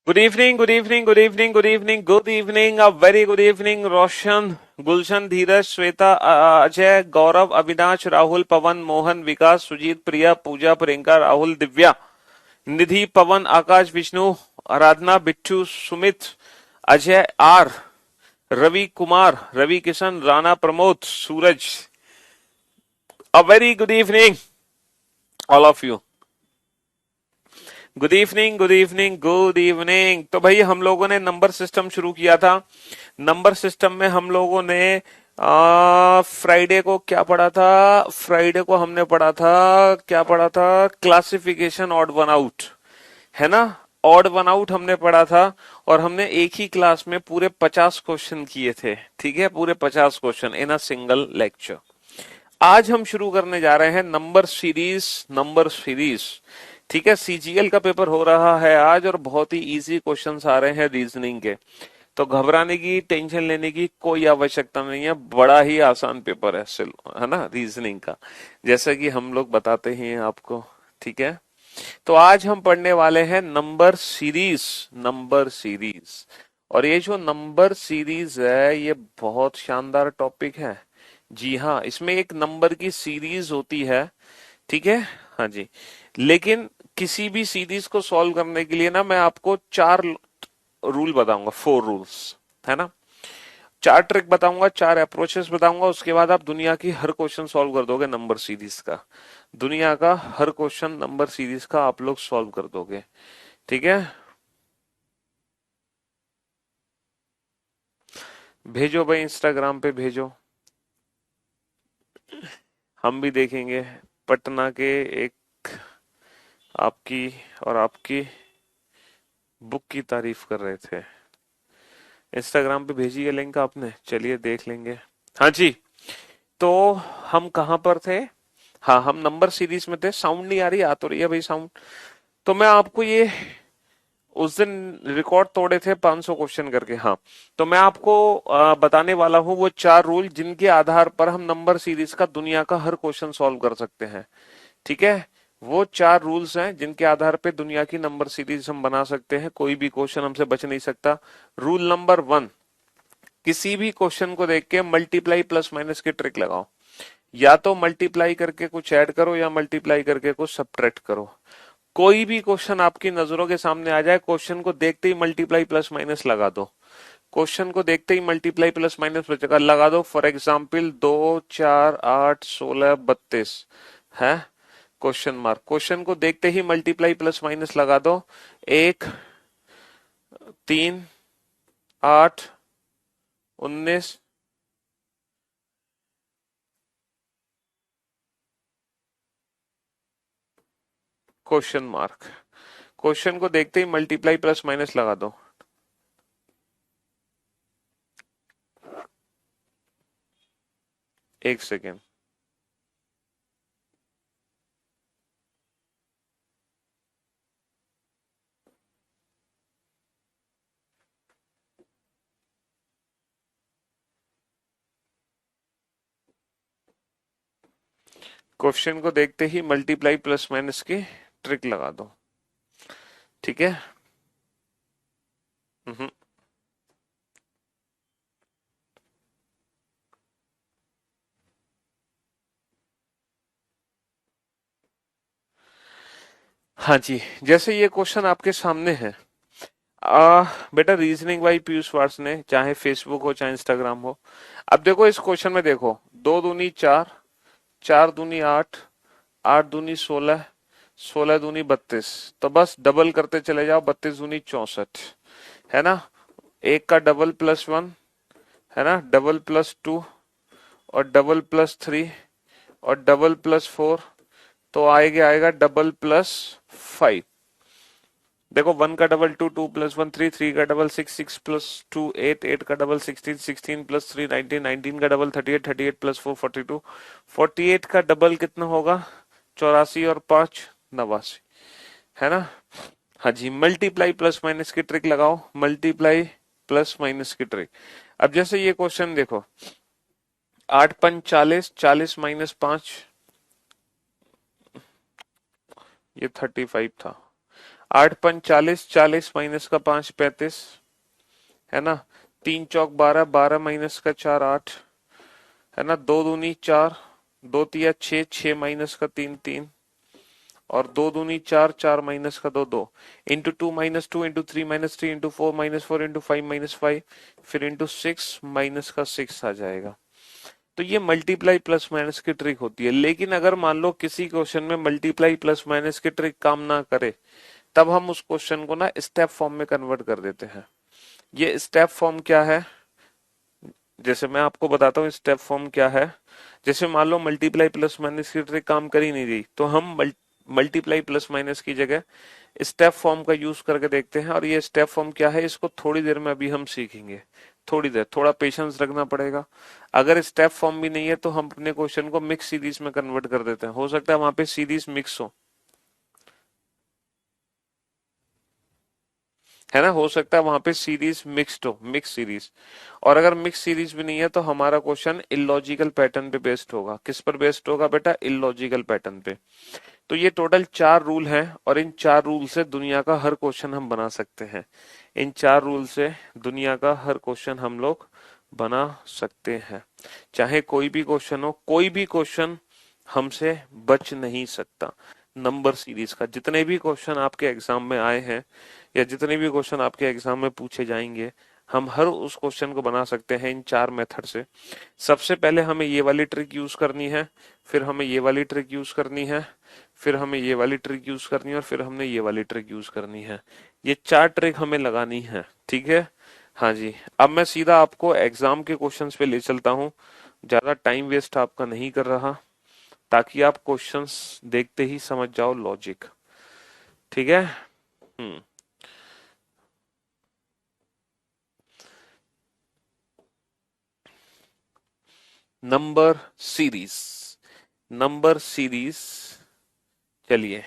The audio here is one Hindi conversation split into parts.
Good evening, good evening, good evening, good evening, good evening, a very good evening. Roshan, Gulshan, Dheeraj, Shweta, Ajay, Gaurav, Avinash, Rahul, Pawan, Mohan, Vikas, Sujeet, Priya, Pooja, Priyanka, Rahul, Divya, Nidhi, Pawan, Akash, Vishnu, Aradhana, Bittu, Sumit, Ajay, R, Ravi Kumar, Ravi Kishan, Rana, Pramod, Suraj. A very good evening all of you. Good evening, good evening, good evening. तो भाई हम लोगों ने नंबर सिस्टम शुरू किया था। नंबर सिस्टम में हम लोगों ने फ्राइडे को क्या पढ़ा था? फ्राइडे को हमने पढ़ा था, क्या पढ़ा था? क्लासिफिकेशन ऑड वन आउट, है ना? ऑड वन आउट हमने पढ़ा था और हमने एक ही क्लास में पूरे 50 क्वेश्चन किए थे। ठीक है, पूरे 50 question in a single lecture. आज हम शुरू करने जा रहे हैं नंबर सीरीज। नंबर सीरीज, ठीक है। सीजीएल का पेपर हो रहा है आज और बहुत ही इजी क्वेश्चंस आ रहे हैं रीजनिंग के। तो घबराने की, टेंशन लेने की कोई आवश्यकता नहीं है। बड़ा ही आसान पेपर है, है ना, रीजनिंग का, जैसा कि हम लोग बताते ही हैं आपको। ठीक है, तो आज हम पढ़ने वाले हैं नंबर सीरीज। नंबर सीरीज, और ये जो नंबर सीरीज है ये बहुत शानदार टॉपिक है। जी हाँ, इसमें एक नंबर की सीरीज होती है। ठीक है, हाँ जी। लेकिन किसी भी सीरीज को सॉल्व करने के लिए ना मैं आपको 4 रूल बताऊंगा, 4 रूल्स, है ना। 4 ट्रिक बताऊंगा, 4 अप्रोचेस बताऊंगा। उसके बाद आप दुनिया की हर क्वेश्चन सॉल्व कर दोगे नंबर सीरीज का। दुनिया का हर क्वेश्चन नंबर सीरीज का आप लोग सॉल्व कर दोगे। ठीक है, भेजो भाई, इंस्टाग्राम पे भेजो, हम भी देखेंगे। पटना के एक आपकी और आपकी बुक की तारीफ कर रहे थे। इंस्टाग्राम पे भेजी है लिंक आपने, चलिए देख लेंगे। हाँ जी, तो हम कहाँ पर थे? हाँ, हम नंबर सीरीज में थे। साउंड नहीं आ रही? आ तो रही है भाई साउंड। तो मैं आपको ये उस दिन रिकॉर्ड तोड़े थे 500 क्वेश्चन करके। हाँ, तो मैं आपको बताने वाला हूँ वो 4 रूल जिनके आधार पर हम नंबर सीरीज का दुनिया का हर क्वेश्चन सॉल्व कर सकते हैं। ठीक है, वो 4 रूल्स हैं जिनके आधार पे दुनिया की नंबर सीरीज हम बना सकते हैं। कोई भी क्वेश्चन हमसे बच नहीं सकता। रूल नंबर 1, किसी भी क्वेश्चन को देख के मल्टीप्लाई प्लस माइनस की ट्रिक लगाओ। या तो मल्टीप्लाई करके कुछ ऐड करो या मल्टीप्लाई करके कुछ सब्ट्रैक्ट करो। कोई भी क्वेश्चन आपकी नजरों के सामने आ जाए, क्वेश्चन को देखते ही मल्टीप्लाई प्लस माइनस लगा दो। क्वेश्चन को देखते ही मल्टीप्लाई प्लस माइनस लगा दो। फॉर एग्जाम्पल 2, 4, 8, 16, 32 है क्वेश्चन मार्क। क्वेश्चन को देखते ही मल्टीप्लाई प्लस माइनस लगा दो। 1, 3, 8, 19, क्वेश्चन मार्क। क्वेश्चन को देखते ही मल्टीप्लाई प्लस माइनस लगा दो। एक सेकेंड। क्वेश्चन को देखते ही मल्टीप्लाई प्लस माइनस की ट्रिक लगा दो। ठीक है। हम्म। हाँ जी, जैसे ये क्वेश्चन आपके सामने है। बेटा, रीजनिंग बाई पीयूष वार्स ने, चाहे फेसबुक हो चाहे इंस्टाग्राम हो। अब देखो इस क्वेश्चन में, देखो 2 दूनी 4, 4 दूनी 8, 8 दूनी 16, 16 दूनी 32। तो बस डबल करते चले जाओ, 32 दूनी 64, है ना। एक का डबल +1, है ना, डबल +2 और डबल +3 और डबल +4, तो आएगा आएगा डबल +5। देखो 1 का डबल 2, 2 + 1 3, 3 का डबल 6, 6 + 2 8, 8 का डबल 16, 16 + 3 19, 19 का डबल 38, 38 + 4 42, 48 का डबल कितना होगा? 84 और 5 89, है ना। हाँ जी, मल्टीप्लाई प्लस माइनस की ट्रिक लगाओ, मल्टीप्लाई प्लस माइनस की ट्रिक। अब जैसे ये क्वेश्चन देखो, 8 × 5 = 40, 40 - 5, ये 35 था। 8 5 40, 40 माइनस का 5 35, है ना। 3 चौक 12, 12 माइनस का 4 8, है ना। 2 दूनी 4, 2 तिया 6, 6 माइनस का 3 3, और 2 दूनी 4, 4 माइनस का 2 2, into 2 minus 2, into 3 minus 3, into 4 minus 4, into 5 minus 5, फिर इंटू 6 माइनस का 6 आ जाएगा। तो ये मल्टीप्लाई प्लस माइनस की ट्रिक होती है। लेकिन अगर मान लो किसी क्वेश्चन में मल्टीप्लाई प्लस माइनस की ट्रिक काम ना करे, तब हम उस क्वेश्चन को ना स्टेप फॉर्म में कन्वर्ट कर देते हैं। ये स्टेप फॉर्म क्या है, जैसे मैं आपको बताता हूँ स्टेप फॉर्म क्या है। जैसे मान लो मल्टीप्लाई प्लस माइनस की ट्रिक काम कर ही नहीं रही, तो हम मल्टीप्लाई प्लस माइनस की जगह स्टेप फॉर्म का यूज करके देखते हैं। और ये स्टेप फॉर्म क्या है, इसको थोड़ी देर में अभी हम सीखेंगे। थोड़ी देर, थोड़ा पेशेंस रखना पड़ेगा। अगर स्टेप फॉर्म भी नहीं है तो हम अपने क्वेश्चन को मिक्स सीरीज में कन्वर्ट कर देते हैं। हो सकता है वहां पे सीरीज मिक्स हो, है ना। हो सकता है वहां पे सीरीज मिक्स्ड हो, मिक्स सीरीज। और अगर मिक्स सीरीज भी नहीं है तो हमारा क्वेश्चन इलॉजिकल पैटर्न पे बेस्ड होगा। किस पर बेस्ड होगा बेटा, इलॉजिकल पैटर्न पे। तो ये टोटल 4 रूल हैं, और इन 4 रूल से दुनिया का हर क्वेश्चन हम बना सकते हैं। इन 4 रूल से दुनिया का हर क्वेश्चन हम लोग बना सकते हैं। चाहे कोई भी क्वेश्चन हो, कोई भी क्वेश्चन हमसे बच नहीं सकता। नंबर सीरीज का जितने भी क्वेश्चन आपके एग्जाम में आए हैं, या जितने भी क्वेश्चन आपके एग्जाम में पूछे जाएंगे, हम हर उस क्वेश्चन को बना सकते हैं इन 4 मेथड से। सबसे पहले हमें ये वाली ट्रिक यूज करनी है, फिर हमें ये वाली ट्रिक यूज करनी है, फिर हमें ये वाली ट्रिक यूज करनी है, और फिर हमने ये वाली ट्रिक यूज करनी है। ये 4 ट्रिक हमें लगानी है, ठीक है। हाँ जी, अब मैं सीधा आपको एग्जाम के क्वेश्चंस पे ले चलता हूँ। ज्यादा टाइम वेस्ट आपका नहीं कर रहा, ताकि आप क्वेश्चंस देखते ही समझ जाओ लॉजिक, ठीक है। हम्म। Number series, number series. चलिए,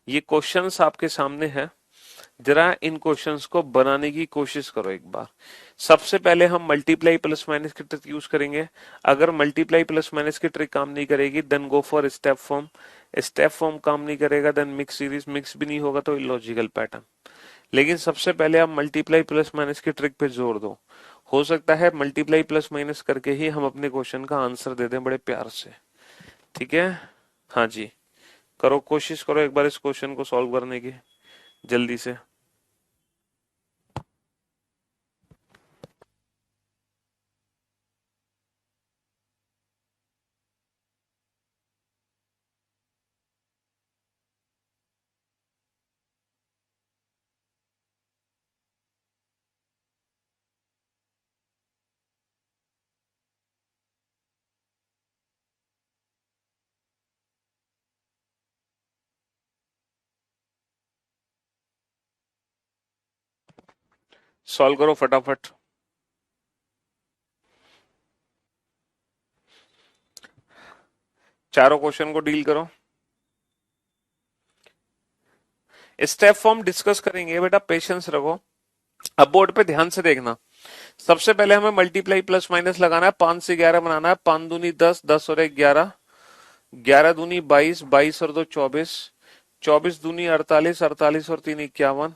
ये क्वेश्चंस आपके सामने है, जरा इन क्वेश्चंस को बनाने की कोशिश करो एक बार। सबसे पहले हम मल्टीप्लाई प्लस माइनस की ट्रिक यूज करेंगे। अगर मल्टीप्लाई प्लस माइनस की ट्रिक काम नहीं करेगी, then go for step form. Step form काम नहीं करेगा, देन मिक्स सीरीज। मिक्स भी नहीं होगा तो इलॉजिकल पैटर्न। लेकिन सबसे पहले आप मल्टीप्लाई प्लस माइनस की ट्रिक पे जोर दो। हो सकता है मल्टीप्लाई प्लस माइनस करके ही हम अपने क्वेश्चन का आंसर दे दें बड़े प्यार से, ठीक है। हाँ जी, करो, कोशिश करो एक बार इस क्वेश्चन को सॉल्व करने की, जल्दी से। सॉल्व करो फटाफट। चारों क्वेश्चन को डील करो। स्टेप फॉर्म डिस्कस करेंगे बेटा, पेशेंस रखो। अब बोर्ड पे ध्यान से देखना। सबसे पहले हमें मल्टीप्लाई प्लस माइनस लगाना है। 5 से 11 बनाना है। 5 दूनी 10, 10 और 1 11, 11 दूनी 22, 22 और 2 24, 24 दूनी 48, 48 और 3 51,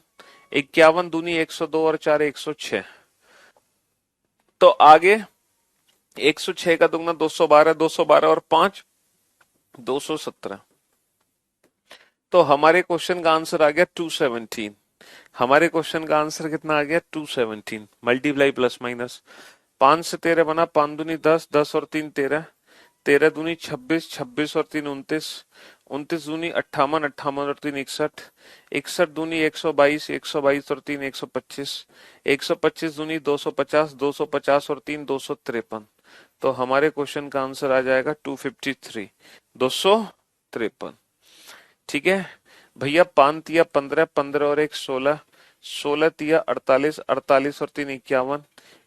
51 दूनी 102 और 4 106। तो आगे 106 का दुगना 212, 212 और 5 217। तो हमारे क्वेश्चन का आंसर आ गया 217। हमारे क्वेश्चन का आंसर कितना आ गया, 217। Multiply plus minus. 5 से 13 बना, 5 दूनी 10, 10 और 3 13, 13 दूनी 26, 26 और 3 29, 29 दूनी 58, 58 और 3 61, 61 दूनी 122, 122 और 3 125, 125 दूनी 250, 250 और 3 253। तो हमारे क्वेश्चन का आंसर आ जाएगा 253, 253, ठीक है भैया। 5 तिया 15, 15 और 1 16, 16 तिया 48, 48 और 3 51,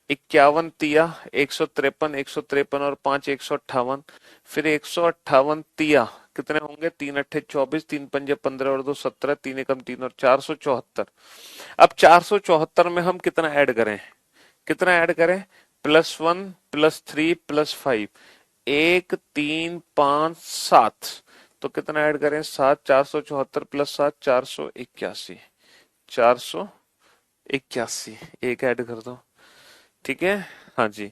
51 तिया 153, 153 और 5 158, फिर 158 तिया कितने होंगे, 3 अट्ठे 24, 3 पंजे 15 और 2 17, 3 एकम 3 और 474। अब 474 में हम कितना ऐड करें, कितना ऐड करें, +1 +3 +5, 1 3 5 7। तो कितना ऐड करें, 7, 474 + 7 481। 481, एक ऐड कर दो। ठीक है, हाँ जी।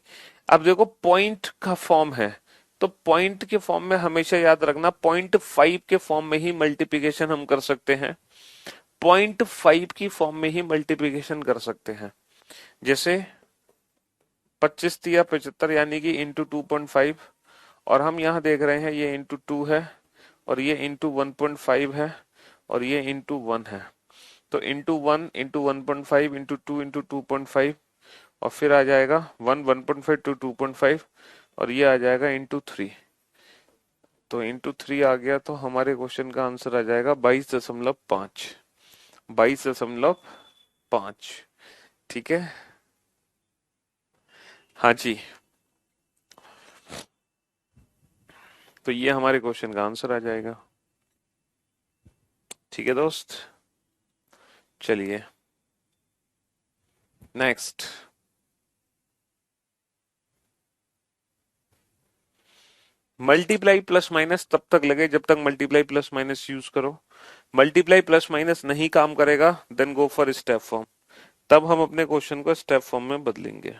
अब देखो पॉइंट का फॉर्म है, तो पॉइंट के फॉर्म में हमेशा याद रखना 0.5 के फॉर्म में ही मल्टीप्लिकेशन हम कर सकते हैं, 0.5 की फॉर्म में ही मल्टीप्लिकेशन कर सकते हैं। जैसे 25 या 75 यानी कि इंटू 2.5, और हम यहाँ देख रहे हैं ये इंटू 2 है और ये इंटू 1.5 है और ये इंटू 1 है। तो इंटू 1 इंटू 1.5 इंटू 2 इंटू 2.5, और फिर आ जाएगा 1.5 टू 2.5, और ये आ जाएगा इंटू 3। तो इंटू 3 आ गया, तो हमारे क्वेश्चन का आंसर आ जाएगा 22.5, 22.5। ठीक है, हाँ जी। तो ये हमारे क्वेश्चन का आंसर आ जाएगा। ठीक है दोस्त, चलिए नेक्स्ट। मल्टीप्लाई प्लस माइनस तब तक लगे जब तक मल्टीप्लाई प्लस माइनस यूज करो। मल्टीप्लाई प्लस माइनस नहीं काम करेगा, then go for step form, तब हम अपने क्वेश्चन को स्टेप फॉर्म में बदलेंगे।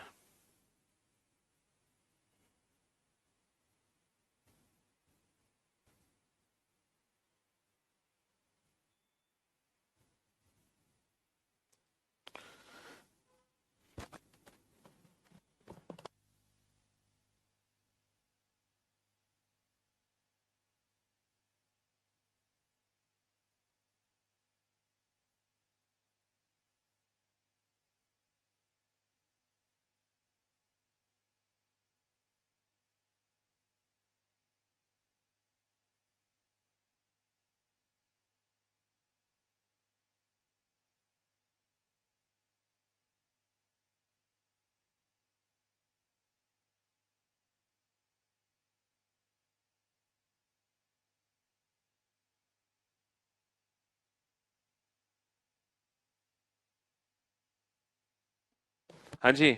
हाँ जी,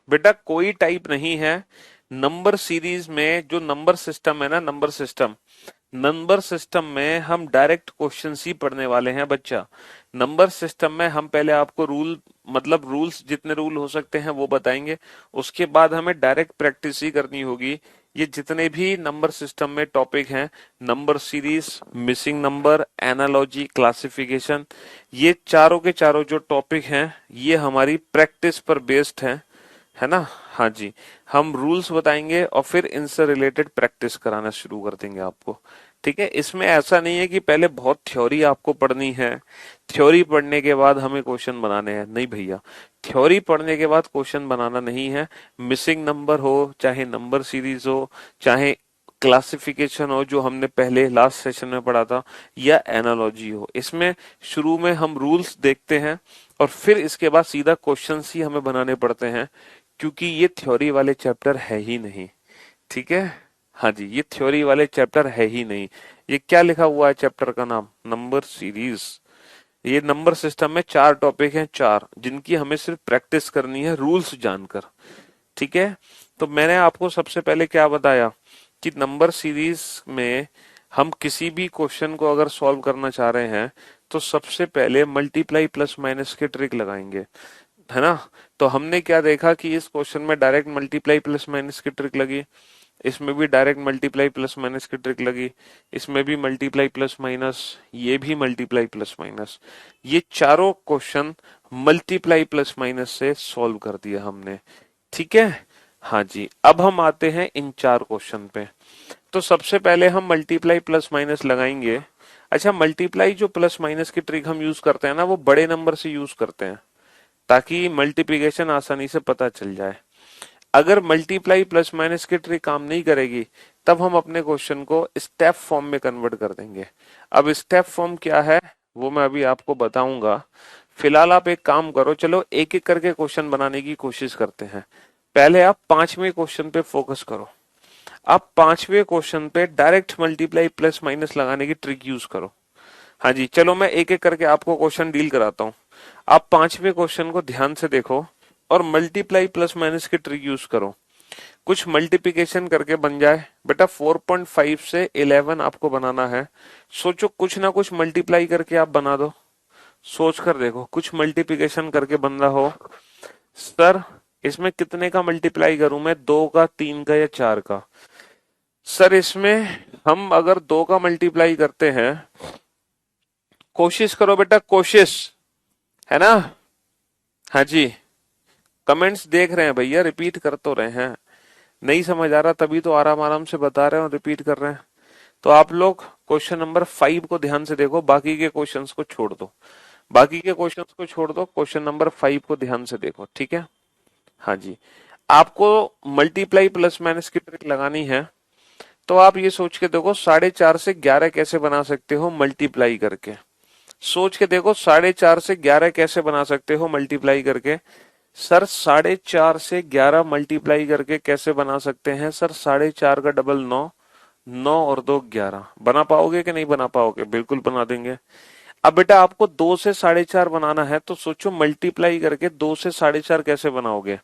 बेटा कोई टाइप नहीं है। नंबर सीरीज में जो नंबर सिस्टम है ना, नंबर सिस्टम में हम डायरेक्ट क्वेश्चंस ही पढ़ने वाले हैं बच्चा। नंबर सिस्टम में हम पहले आपको रूल, मतलब रूल्स जितने रूल हो सकते हैं वो बताएंगे, उसके बाद हमें डायरेक्ट प्रैक्टिस ही करनी होगी। ये जितने भी नंबर सिस्टम में टॉपिक हैं, number series, missing number, analogy, classification, ये चारों के चारों जो टॉपिक हैं ये हमारी प्रैक्टिस पर बेस्ड हैं, है ना। हाँ जी, हम रूल्स बताएंगे और फिर इनसे रिलेटेड प्रैक्टिस कराना शुरू कर देंगे आपको। ठीक है, इसमें ऐसा नहीं है कि पहले बहुत थ्योरी आपको पढ़नी है, थ्योरी पढ़ने के बाद हमें क्वेश्चन बनाने हैं, नहीं भैया। थ्योरी पढ़ने के बाद क्वेश्चन बनाना नहीं है। मिसिंग नंबर हो, चाहे नंबर सीरीज हो, चाहे क्लासिफिकेशन हो जो हमने पहले लास्ट सेशन में पढ़ा था, या एनालॉजी हो, इसमें शुरू में हम रूल्स देखते हैं और फिर इसके बाद सीधा क्वेश्चंस ही हमें बनाने पड़ते हैं, क्योंकि ये थ्योरी वाले चैप्टर है ही नहीं। ठीक है, हाँ जी, ये थ्योरी वाले चैप्टर है ही नहीं। ये क्या लिखा हुआ है चैप्टर का नाम, नंबर सीरीज। ये नंबर सिस्टम में 4 टॉपिक हैं, 4 जिनकी हमें सिर्फ प्रैक्टिस करनी है रूल्स जानकर। ठीक है, तो मैंने आपको सबसे पहले क्या बताया कि नंबर सीरीज में हम किसी भी क्वेश्चन को अगर सॉल्व करना चाह रहे हैं तो सबसे पहले मल्टीप्लाई प्लस माइनस के ट्रिक लगाएंगे, है ना। तो हमने क्या देखा कि इस क्वेश्चन में डायरेक्ट मल्टीप्लाई प्लस माइनस की ट्रिक लगी, इसमें भी डायरेक्ट मल्टीप्लाई प्लस माइनस की ट्रिक लगी, इसमें भी मल्टीप्लाई प्लस माइनस, ये भी मल्टीप्लाई प्लस माइनस, ये चारों क्वेश्चन मल्टीप्लाई प्लस माइनस से सॉल्व कर दिया हमने। ठीक है, हाँ जी। अब हम आते हैं इन 4 क्वेश्चन पे। तो सबसे पहले हम मल्टीप्लाई प्लस माइनस लगाएंगे। अच्छा, मल्टीप्लाई जो प्लस माइनस की ट्रिक हम यूज करते हैं ना, वो बड़े नंबर से यूज करते हैं ताकि मल्टीप्लिकेशन आसानी से पता चल जाए। अगर मल्टीप्लाई प्लस माइनस की ट्रिक काम नहीं करेगी, तब हम अपने क्वेश्चन को स्टेप फॉर्म में कन्वर्ट कर देंगे। अब स्टेप फॉर्म क्या है वो मैं अभी आपको बताऊंगा। फिलहाल आप एक काम करो, चलो एक एक करके क्वेश्चन बनाने की कोशिश करते हैं। पहले आप 5वें क्वेश्चन पे फोकस करो। आप 5वें क्वेश्चन पे डायरेक्ट मल्टीप्लाई प्लस माइनस लगाने की ट्रिक यूज करो। हाँ जी, चलो मैं एक एक करके आपको क्वेश्चन डील कराता हूँ। आप 5वें क्वेश्चन को ध्यान से देखो और मल्टीप्लाई प्लस माइनस की ट्रिक यूज करो। कुछ मल्टीप्लिकेशन करके बन जाए बेटा। 4.5 से 11 आपको बनाना है। सोचो कुछ ना कुछ मल्टीप्लाई करके आप बना दो। सोच कर देखो, कुछ मल्टीप्लिकेशन करके बन रहा हो। सर इसमें कितने का मल्टीप्लाई करूं मैं, 2 का, 3 का या 4 का? सर इसमें हम अगर 2 का मल्टीप्लाई करते हैं, कोशिश करो बेटा, कोशिश, है ना? हाँ जी, कमेंट्स देख रहे हैं भैया, रिपीट कर तो रहे हैं। नहीं समझ आ रहा तभी तो आराम आराम से बता रहे हैं और रिपीट कर रहे हैं। तो आप लोग क्वेश्चन नंबर 5 को ध्यान से देखो, बाकी के क्वेश्चंस को छोड़ दो। बाकी के क्वेश्चंस को छोड़ दो, क्वेश्चन नंबर 5 को ध्यान से देखो, ठीक है? हाँ जी, आपको मल्टीप्लाई प्लस माइनस की ट्रिक लगानी है। तो आप ये सोच के देखो, 4.5 से 11 कैसे बना सकते हो मल्टीप्लाई करके। सोच के देखो, 4.5 से 11 कैसे बना सकते हो मल्टीप्लाई करके। सर 4.5 से 11 मल्टीप्लाई करके कैसे बना सकते हैं? सर 4.5 का डबल 9, 9 और 2 11। बना पाओगे कि नहीं बना पाओगे? बिल्कुल बना देंगे। अब बेटा आपको 2 से 4.5 बनाना है, तो सोचो मल्टीप्लाई करके 2 से 4.5 कैसे बनाओगे?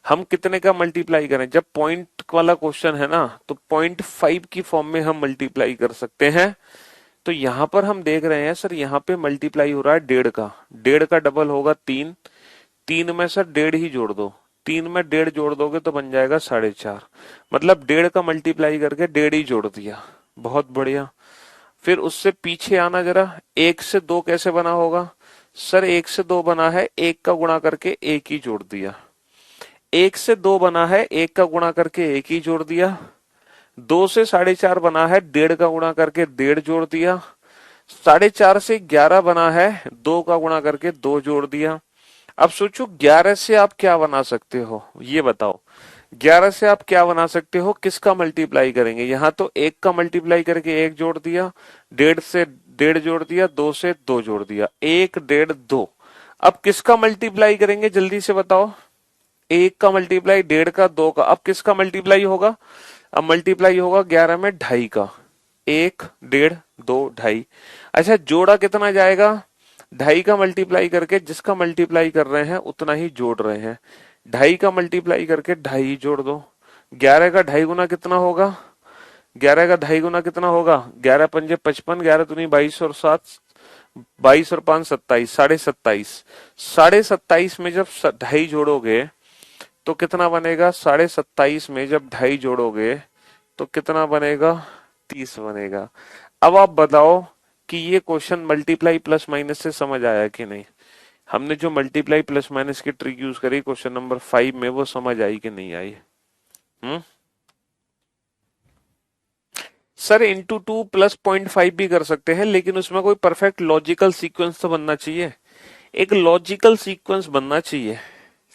हम कितने का मल्टीप्लाई करें? जब पॉइंट वाला क्वेश्चन है ना, तो 0.5 की फॉर्म में हम मल्टीप्लाई कर सकते हैं। तो यहां पर हम देख रहे हैं सर, यहाँ पे मल्टीप्लाई हो रहा है 1.5 का। 1.5 का डबल होगा 3, 3 में सर 1.5 ही जोड़ दो। 3 में 1.5 जोड़ दोगे तो बन जाएगा 4.5। मतलब 1.5 का मल्टीप्लाई करके 1.5 ही जोड़ दिया। बहुत बढ़िया। फिर उससे पीछे आना जरा, 1 से 2 कैसे बना होगा? सर 1 से 2 बना है, 1 का गुणा करके 1 ही जोड़ दिया। 1 से 2 बना है, 1 का गुणा करके 1 ही जोड़ दिया। 2 से 4.5 बना है, 1.5 का गुणा करके 1.5 जोड़ दिया। 4.5 से 11 बना है, 2 का गुणा करके 2 जोड़ दिया। अब सोचो 11 से आप क्या बना सकते हो, ये बताओ। 11 से आप क्या बना सकते हो, किसका मल्टीप्लाई करेंगे? यहां तो 1 का मल्टीप्लाई करके 1 जोड़ दिया, 1.5 से 1.5 जोड़ दिया, 2 से 2 जोड़ दिया, 1 1.5 2। अब किसका मल्टीप्लाई करेंगे जल्दी से बताओ? 1 का मल्टीप्लाई 1.5 का, 2 का। अब किसका मल्टीप्लाई होगा? अब मल्टीप्लाई होगा 11 में 2.5 का। 1 1.5 2 2.5। अच्छा जोड़ा कितना जाएगा? 2.5 का मल्टीप्लाई करके जिसका मल्टीप्लाई कर रहे हैं उतना ही जोड़ रहे हैं। 2.5 का मल्टीप्लाई करके 2.5 जोड़ दो। 11 का 2.5 गुना कितना होगा? 11 का 2.5 गुना कितना होगा? 11 पंजे 55, 11 दूनी 22 और 7, 22 और 5 27, 27.5। 27.5 में जब 2.5 जोड़ोगे तो कितना बनेगा? 27.5 में जब 2.5 जोड़ोगे तो कितना बनेगा? 30 बनेगा। अब आप बताओ कि ये क्वेश्चन मल्टीप्लाई प्लस माइनस से समझ आया कि नहीं? हमने जो मल्टीप्लाई प्लस माइनस की ट्रिक यूज करी क्वेश्चन नंबर 5 में, वो समझ आई कि नहीं आई? सर इंटू 2 प्लस 0.5 भी कर सकते हैं, लेकिन उसमें कोई परफेक्ट लॉजिकल सीक्वेंस तो बनना चाहिए। एक लॉजिकल सीक्वेंस बनना चाहिए,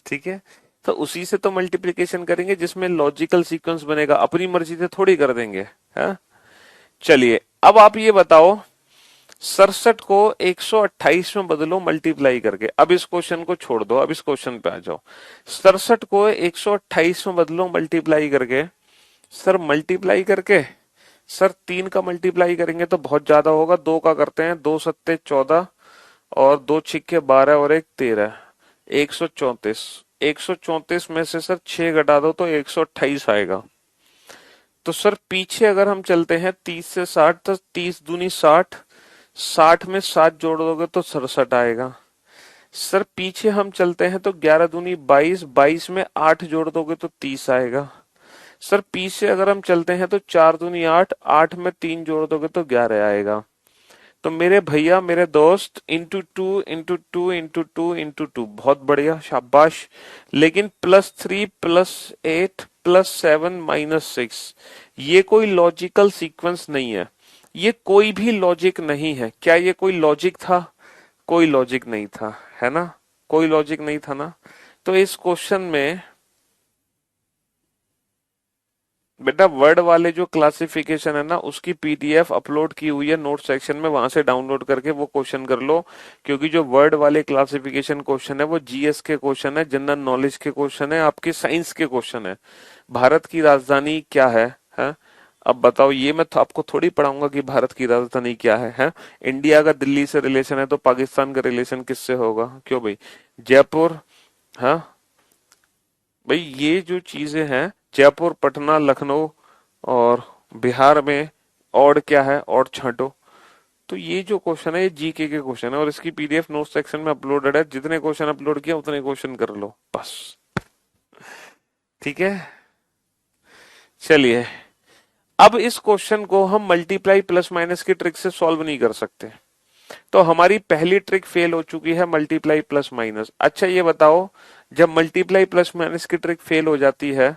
ठीक है? तो उसी से तो मल्टीप्लिकेशन करेंगे जिसमें लॉजिकल सीक्वेंस बनेगा। अपनी मर्जी से थोड़ी कर देंगे, है? चलिए अब आप ये बताओ, 67 को 128 में बदलो मल्टीप्लाई करके। अब इस क्वेश्चन को छोड़ दो, अब इस क्वेश्चन पे आ जाओ। 67 को 128 में बदलो मल्टीप्लाई करके। सर मल्टीप्लाई करके, सर 3 का मल्टीप्लाई करेंगे तो बहुत ज्यादा होगा। 2 का करते हैं, 2 सत्ते 14 और 2 छिक्के 12 और 1 13, 134। 134 में से सर 6 घटा दो तो 128 आएगा। तो सर पीछे अगर हम चलते हैं 30 से 60, तो 30 दूनी 60, 60 में 7 जोड़ दोगे तो 67 आएगा। सर पीछे हम चलते हैं तो 11 दूनी 22, 22 में 8 जोड़ दोगे तो 30 आएगा। सर पीछे अगर हम चलते हैं तो 4 दूनी 8, 8 में 3 जोड़ दोगे तो 11 आएगा। तो मेरे भैया मेरे दोस्त, इंटू 2 इंटू 2 इंटू 2 इंटू 2, बहुत बढ़िया, शाबाश। लेकिन +3 +8 +7 -6, ये कोई लॉजिकल सीक्वेंस नहीं है। ये कोई भी लॉजिक नहीं है। क्या ये कोई लॉजिक था? कोई लॉजिक नहीं था, है ना? कोई लॉजिक नहीं था ना? तो इस क्वेश्चन में बेटा वर्ड वाले जो क्लासिफिकेशन है ना, उसकी पीडीएफ अपलोड की हुई है नोट सेक्शन में, वहां से डाउनलोड करके वो क्वेश्चन कर लो। क्योंकि जो वर्ड वाले क्लासिफिकेशन क्वेश्चन है वो जीएस के क्वेश्चन है, जनरल नॉलेज के क्वेश्चन है, आपके साइंस के क्वेश्चन है। भारत की राजधानी क्या है? अब बताओ, ये मैं तो आपको थोड़ी पढ़ाऊंगा कि भारत की राजधानी क्या है? इंडिया का दिल्ली से रिलेशन है तो पाकिस्तान का रिलेशन किससे होगा? क्यों भाई? जयपुर। हाँ भाई, ये जो चीजें हैं, जयपुर, पटना, लखनऊ और बिहार में ऑड क्या है, ऑड छांटो। तो ये जो क्वेश्चन है ये जीके के क्वेश्चन है और इसकी पीडीएफ नोट सेक्शन में अपलोडेड है। जितने क्वेश्चन अपलोड किया उतने क्वेश्चन कर लो बस। ठीक है, चलिए अब इस क्वेश्चन को हम मल्टीप्लाई प्लस माइनस की ट्रिक से सॉल्व नहीं कर सकते, तो हमारी पहली ट्रिक फेल हो चुकी है, मल्टीप्लाई प्लस माइनस। अच्छा ये बताओ, जब मल्टीप्लाई प्लस माइनस की ट्रिक फेल हो जाती है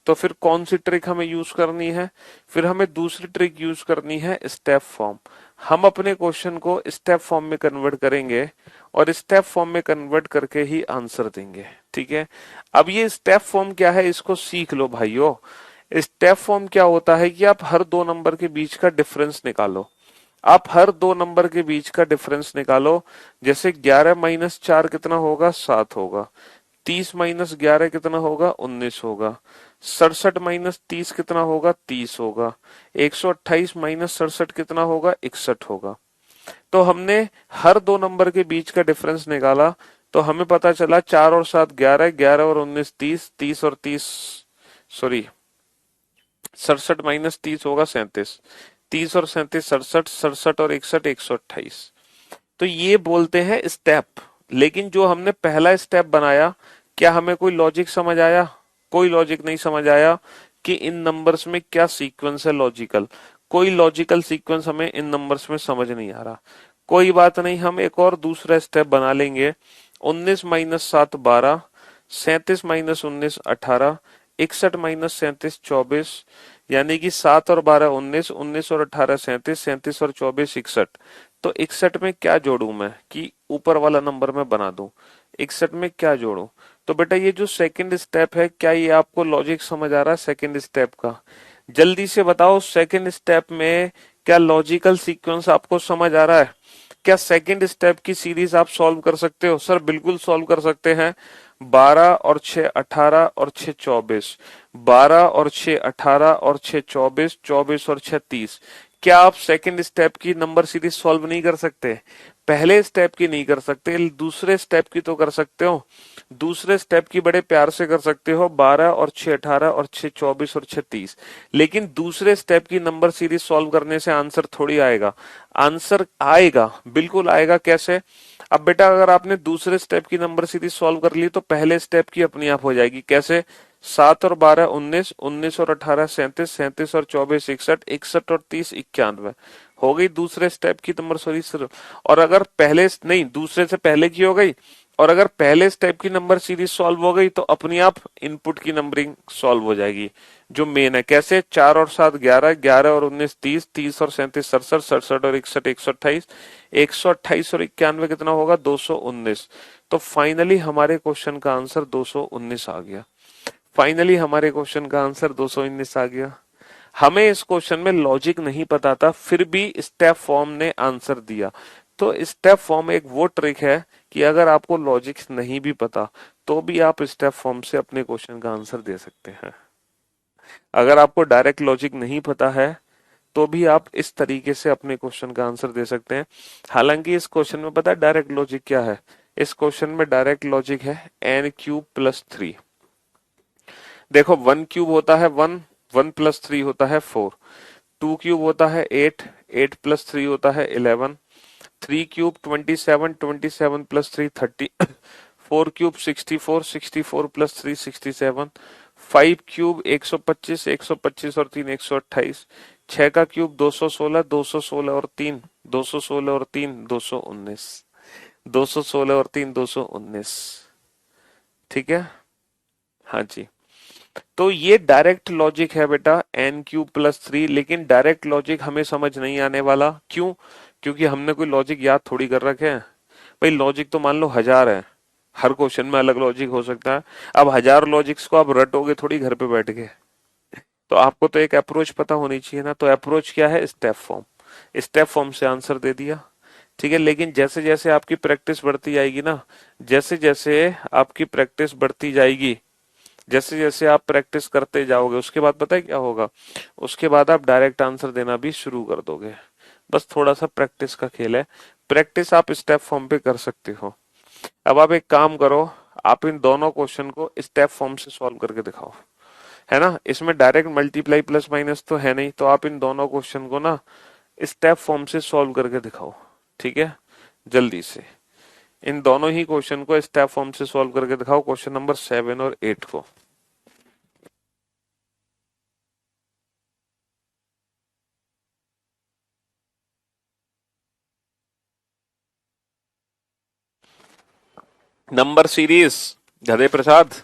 तो फिर कौन सी ट्रिक हमें यूज करनी है? फिर हमें दूसरी ट्रिक यूज करनी है, स्टेप फॉर्म। हम अपने क्वेश्चन को स्टेप फॉर्म में कन्वर्ट करेंगे और स्टेप फॉर्म में कन्वर्ट करके ही आंसर देंगे। ठीक है, अब ये स्टेप फॉर्म क्या है इसको सीख लो भाइयों। स्टेप फॉर्म क्या होता है कि आप हर दो नंबर के बीच का डिफरेंस निकालो। आप हर दो नंबर के बीच का डिफरेंस निकालो। जैसे 11 माइनस 4 कितना होगा, 7 होगा। 30 माइनस 11 कितना होगा, 19 होगा। 67 माइनस 30 कितना होगा, 30 होगा। 128 माइनस 67 कितना होगा, 61 होगा। तो हमने हर दो नंबर के बीच का डिफरेंस निकाला तो हमें पता चला 4 और 7 11, 11 और 19 30, 30 और 30 सॉरी 67 माइनस 30 होगा 37, 30 और 37 67, 67 और 61 128। तो ये बोलते हैं स्टेप। लेकिन जो हमने पहला स्टेप बनाया, क्या हमें कोई लॉजिक समझ आया? कोई लॉजिक नहीं समझ आया कि इन नंबर्स में क्या सीक्वेंस है लॉजिकल। कोई लॉजिकल सीक्वेंस हमें इन नंबर्स में समझ नहीं आ रहा। कोई बात नहीं, हम एक और दूसरा स्टेप बना लेंगे। 19 माइनस 7 12, 37 माइनस 19 18, 61 माइनस 37 24, यानी कि 7 और 12 19, 19 और 18 37, 37 और 24 61। तो 61 में क्या जोड़ू मैं कि ऊपर वाला नंबर मैं बना दूं? 61 में क्या जोड़ू? तो बेटा ये जो सेकंड स्टेप है, क्या ये आपको लॉजिक समझ आ रहा है सेकंड स्टेप का? जल्दी से बताओ, सेकंड स्टेप में क्या लॉजिकल सीक्वेंस आपको समझ आ रहा है? क्या सेकंड स्टेप की सीरीज आप सॉल्व कर सकते हो? सर बिल्कुल सॉल्व कर सकते हैं। 12 और 6 18 और 6 24, 12 और 6 18 और 6 24, 24 और 6 30। क्या आप सेकंड स्टेप की नंबर सीरीज सॉल्व नहीं कर सकते? पहले स्टेप की नहीं कर सकते, दूसरे स्टेप की तो कर सकते हो। दूसरे स्टेप की बड़े प्यार से कर सकते हो, 12 और 6 18 और 6 24 और 6 30। लेकिन दूसरे स्टेप की नंबर सीरीज सॉल्व करने से आंसर थोड़ी आएगा। आंसर आएगा, बिल्कुल आएगा। कैसे? अब बेटा अगर आपने दूसरे स्टेप की नंबर सीरीज सॉल्व कर ली तो पहले स्टेप की अपनी आप हो जाएगी। कैसे? 7 और 12 19, 19 और 18 37, 37 और 24 61, 61 और 30 91। हो गई दूसरे स्टेप की नंबर सीरीज। और अगर पहले नहीं, दूसरे से पहले की हो गई। और अगर पहले स्टेप की नंबर सीरीज सॉल्व हो गई तो अपनी आप इनपुट की नंबरिंग सॉल्व हो जाएगी जो मेन है। कैसे? 4 और 7 11, 11 और 19 30, 30 और 37 67, 67 और 61 128, 128 और 91 कितना होगा, 219। तो फाइनली हमारे क्वेश्चन का आंसर 219 आ गया। फाइनली हमारे क्वेश्चन का आंसर 219 आ गया। हमें इस क्वेश्चन में लॉजिक नहीं पता था, फिर भी स्टेप फॉर्म ने आंसर दिया। तो स्टेप फॉर्म एक वो ट्रिक है कि अगर आपको लॉजिक नहीं भी पता तो भी आप स्टेप फॉर्म से अपने क्वेश्चन का आंसर दे सकते हैं। अगर आपको डायरेक्ट लॉजिक नहीं पता है तो भी आप इस तरीके से अपने क्वेश्चन का आंसर दे सकते हैं। हालांकि इस क्वेश्चन में पता है डायरेक्ट लॉजिक क्या है? इस क्वेश्चन में डायरेक्ट लॉजिक है n³ + 3। देखो 1³ होता है 1, 1 + 3 होता है 4, 2³ होता है 8, 8 + 3 होता है 11, 3³ 27, 27 + 3 30, 4³ 64, 64 + 3 67, 5³ 125, 125 और 3 128, 6 का क्यूब 216, 216 और 3 216 और 3 219, 216 और 3 219। ठीक है, हाँ जी। तो ये डायरेक्ट लॉजिक है बेटा n³ + 3। लेकिन डायरेक्ट लॉजिक हमें समझ नहीं आने वाला। क्यों? क्योंकि हमने कोई लॉजिक याद थोड़ी कर रखे हैं भाई। लॉजिक तो मान लो 1000 है, हर क्वेश्चन में अलग लॉजिक हो सकता है। अब 1000 लॉजिक्स को आप रटोगे थोड़ी घर पे बैठ के। तो आपको तो एक अप्रोच पता होनी चाहिए ना। तो अप्रोच क्या है? Step form. स्टेप फॉर्म से आंसर दे दिया। ठीक है, लेकिन जैसे जैसे आपकी प्रैक्टिस बढ़ती जाएगी ना, जैसे जैसे आपकी प्रैक्टिस बढ़ती जाएगी, जैसे जैसे आप प्रैक्टिस करते जाओगे, उसके बाद पता है क्या होगा? उसके बाद आप डायरेक्ट आंसर देना भी शुरू कर दोगे। बस थोड़ा सा प्रैक्टिस का खेल है। प्रैक्टिस आप स्टेप फॉर्म पे कर सकते हो। अब आप एक काम करो, आप इन दोनों क्वेश्चन को स्टेप फॉर्म से सॉल्व करके दिखाओ। है ना। इसमें डायरेक्ट मल्टीप्लाई प्लस माइनस तो है नहीं, तो आप इन दोनों क्वेश्चन को ना स्टेप फॉर्म से सॉल्व करके दिखाओ। ठीक है, जल्दी से इन दोनों ही क्वेश्चन को स्टेप फॉर्म से सॉल्व करके दिखाओ, क्वेश्चन नंबर 7 और 8 को। नंबर सीरीज गधे प्रसाद।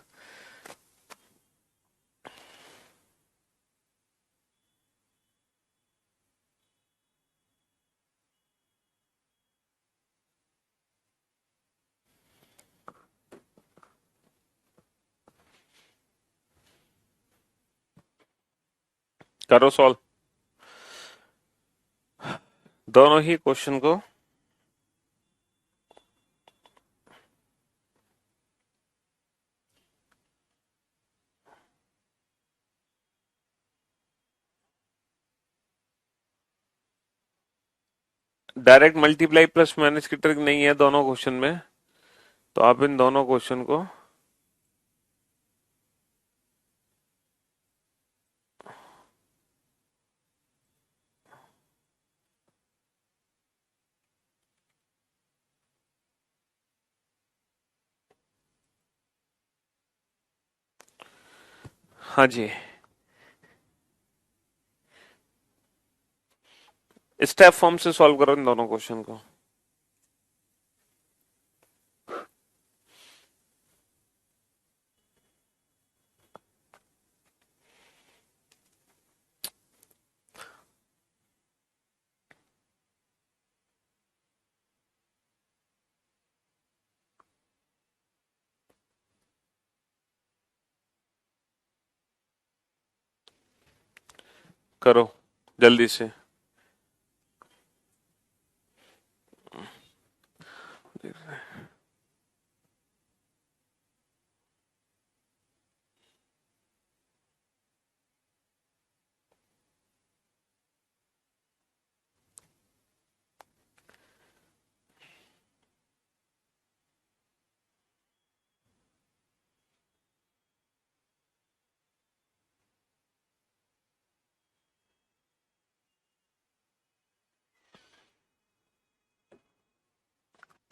करो सॉल्व दोनों ही क्वेश्चन को। डायरेक्ट मल्टीप्लाई प्लस माइनस की ट्रिक नहीं है दोनों क्वेश्चन में, तो आप इन दोनों क्वेश्चन को हाँ जी स्टेप फॉर्म से सॉल्व करो इन दोनों क्वेश्चन को। करो जल्दी से।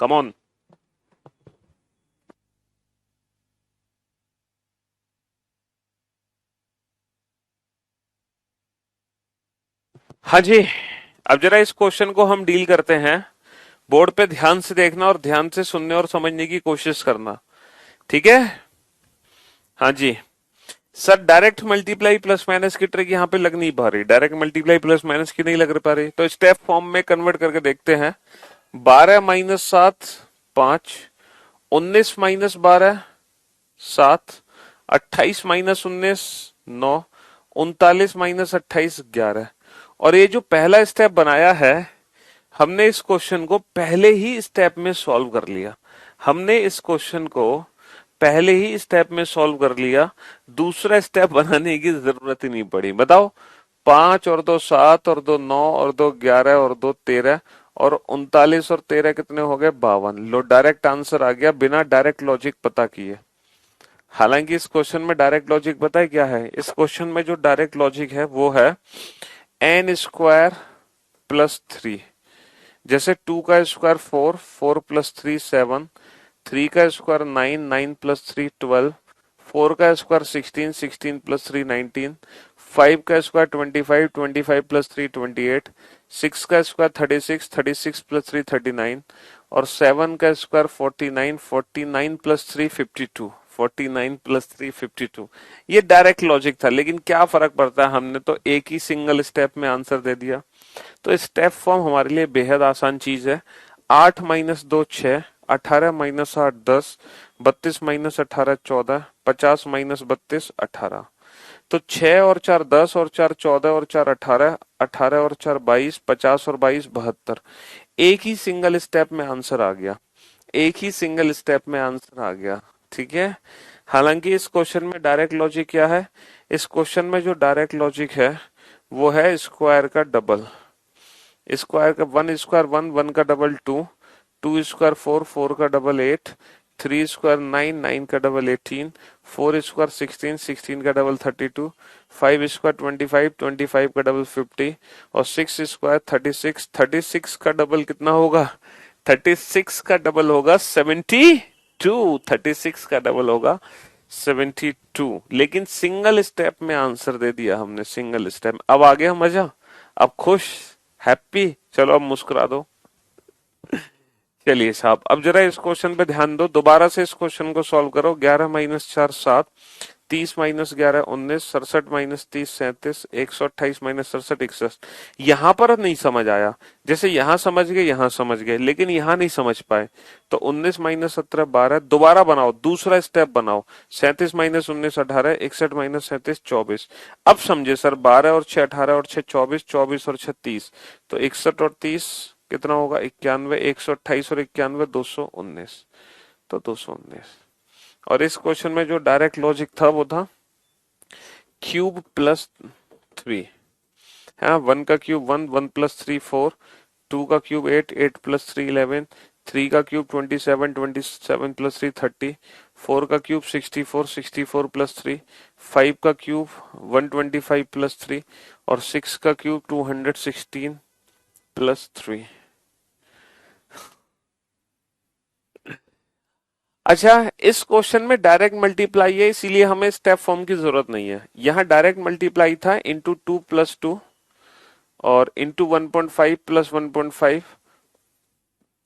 Come on. हाँ जी, अब जरा इस क्वेश्चन को हम डील करते हैं। बोर्ड पे ध्यान से देखना और ध्यान से सुनने और समझने की कोशिश करना। ठीक है, हाँ जी sir. Direct multiply plus minus की ट्रिक यहाँ पे लग नहीं पा रही, डायरेक्ट मल्टीप्लाई प्लस माइनस की नहीं लग पा रही, तो स्टेप फॉर्म में कन्वर्ट करके देखते हैं। 12 - 7 5, 19 - 12 7, 28 - 19 9, 39 - 28 11। और ये जो पहला स्टेप बनाया है, हमने इस क्वेश्चन को पहले ही स्टेप में सॉल्व कर लिया। हमने इस क्वेश्चन को पहले ही स्टेप में सॉल्व कर लिया, दूसरा स्टेप बनाने की जरूरत ही नहीं पड़ी। बताओ, 5 और 2 7 और 2 9 और 2 11 और 2 13 और 39 और 13 कितने हो गए? 52। लो, डायरेक्ट आंसर आ गया बिना डायरेक्ट लॉजिक पता किए। हालांकि इस क्वेश्चन में डायरेक्ट लॉजिक पता है क्या है? इस क्वेश्चन में जो डायरेक्ट लॉजिक है वो है n² + 3। जैसे 2 का स्क्वायर 4, 4 + 3 7, 3 का स्क्वायर 9, 9 + 3 12, 4 का स्क्वायर 16, 16 + 3 19, 5 का स्क्वायर 25, 25 + 3 28, 6 का स्क्वायर 36, 36 + 3 39 और 7 का स्क्वायर 49, 49 + 3 52, 49 + 3 52। ये डायरेक्ट लॉजिक था, लेकिन क्या फर्क पड़ता है, हमने तो एक ही सिंगल स्टेप में आंसर दे दिया। तो स्टेप फॉर्म हमारे लिए बेहद आसान चीज है। 8 - 2 6, 18 - 8 10, 32 - 18 14, 50 - 32 18। तो 6 और 4 10 और 4 14 और 4 18, 18 और 4 22, 50 और 22 72। एक ही सिंगल स्टेप में आंसर आ गया, एक ही सिंगल स्टेप में आंसर आ गया। ठीक है, हालांकि इस क्वेश्चन में डायरेक्ट लॉजिक क्या है? इस क्वेश्चन में जो डायरेक्ट लॉजिक है वो है स्क्वायर का डबल। स्क्वायर का 1 स्क्वायर 1, 1 का डबल 2, 2 स्क्वायर 4, 4 का डबल 8, 3 स्क्वायर 9, 9 का डबल 18, 4 स्क्वायर 16, 16 का डबल 32, 5 स्क्वायर 25, 25 का डबल 50 और 6 स्क्वायर 36, 36 का डबल कितना होगा? 36 का डबल होगा 72, 36 का डबल होगा 72। लेकिन सिंगल स्टेप में आंसर दे दिया हमने, सिंगल स्टेप। अब आ गया मजा, अब खुश, हैप्पी। चलो अब मुस्कुरा दो। चलिए साहब, अब जरा इस क्वेश्चन पे ध्यान दो, दोबारा से इस क्वेश्चन को सॉल्व करो। 11 माइनस 4 7, 30 माइनस 11 19, 67 माइनस 30 37, 128 माइनस 67 61। यहां पर नहीं समझ आया, जैसे यहां समझ गए यहां समझ गए, लेकिन यहां नहीं समझ पाए। तो 19 माइनस 17 12, दोबारा बनाओ, दूसरा स्टेप बनाओ। 37 माइनस 19 18, 61 माइनस 37 24। अब समझे सर, 12 और 6 18 और 6 24, 24 और 6 30, तो 61 और 30 कितना होगा? 91, 128 और 91 219, तो 219। और इस क्वेश्चन में जो डायरेक्ट लॉजिक था वो था क्यूब प्लस 3। हाँ, 1 का क्यूब 1, 1 प्लस 3 4, 2 का क्यूब 8, 8 प्लस 3 11, 3 का क्यूब 27, 27 प्लस 3 30, 4 का क्यूब 64, 64 प्लस 3, 5 का क्यूब 125 प्लस 3 और 6 का क्यूब 216 प्लस 3। अच्छा, इस क्वेश्चन में डायरेक्ट मल्टीप्लाई है, इसीलिए हमें स्टेप फॉर्म की जरूरत नहीं है। यहां डायरेक्ट मल्टीप्लाई था इंटू 2 प्लस 2 और इंटू 1.5 प्लस 1.5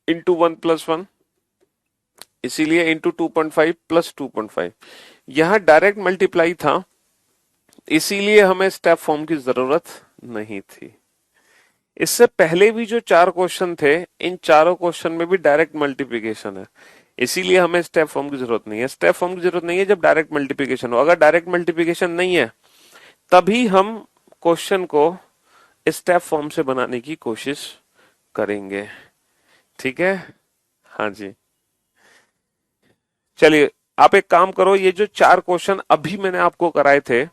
इंटू 1 प्लस 1, इसीलिए इंटू 2.5 प्लस 2.5। यहां डायरेक्ट मल्टीप्लाई था, इसीलिए हमें स्टेप फॉर्म की जरूरत नहीं थी। इससे पहले भी जो 4 क्वेश्चन थे, इन चारों क्वेश्चन में भी डायरेक्ट मल्टीप्लिकेशन है, इसीलिए हमें स्टेप फॉर्म की जरूरत नहीं है। स्टेप फॉर्म की जरूरत नहीं है जब डायरेक्ट मल्टीप्लिकेशन हो। अगर डायरेक्ट मल्टीप्लिकेशन नहीं है, तभी हम क्वेश्चन को स्टेप फॉर्म से बनाने की कोशिश करेंगे। ठीक है? हाँ जी। चलिए, आप एक काम करो, ये जो 4 क्वेश्चन अभी मैंने आपको कराए थे,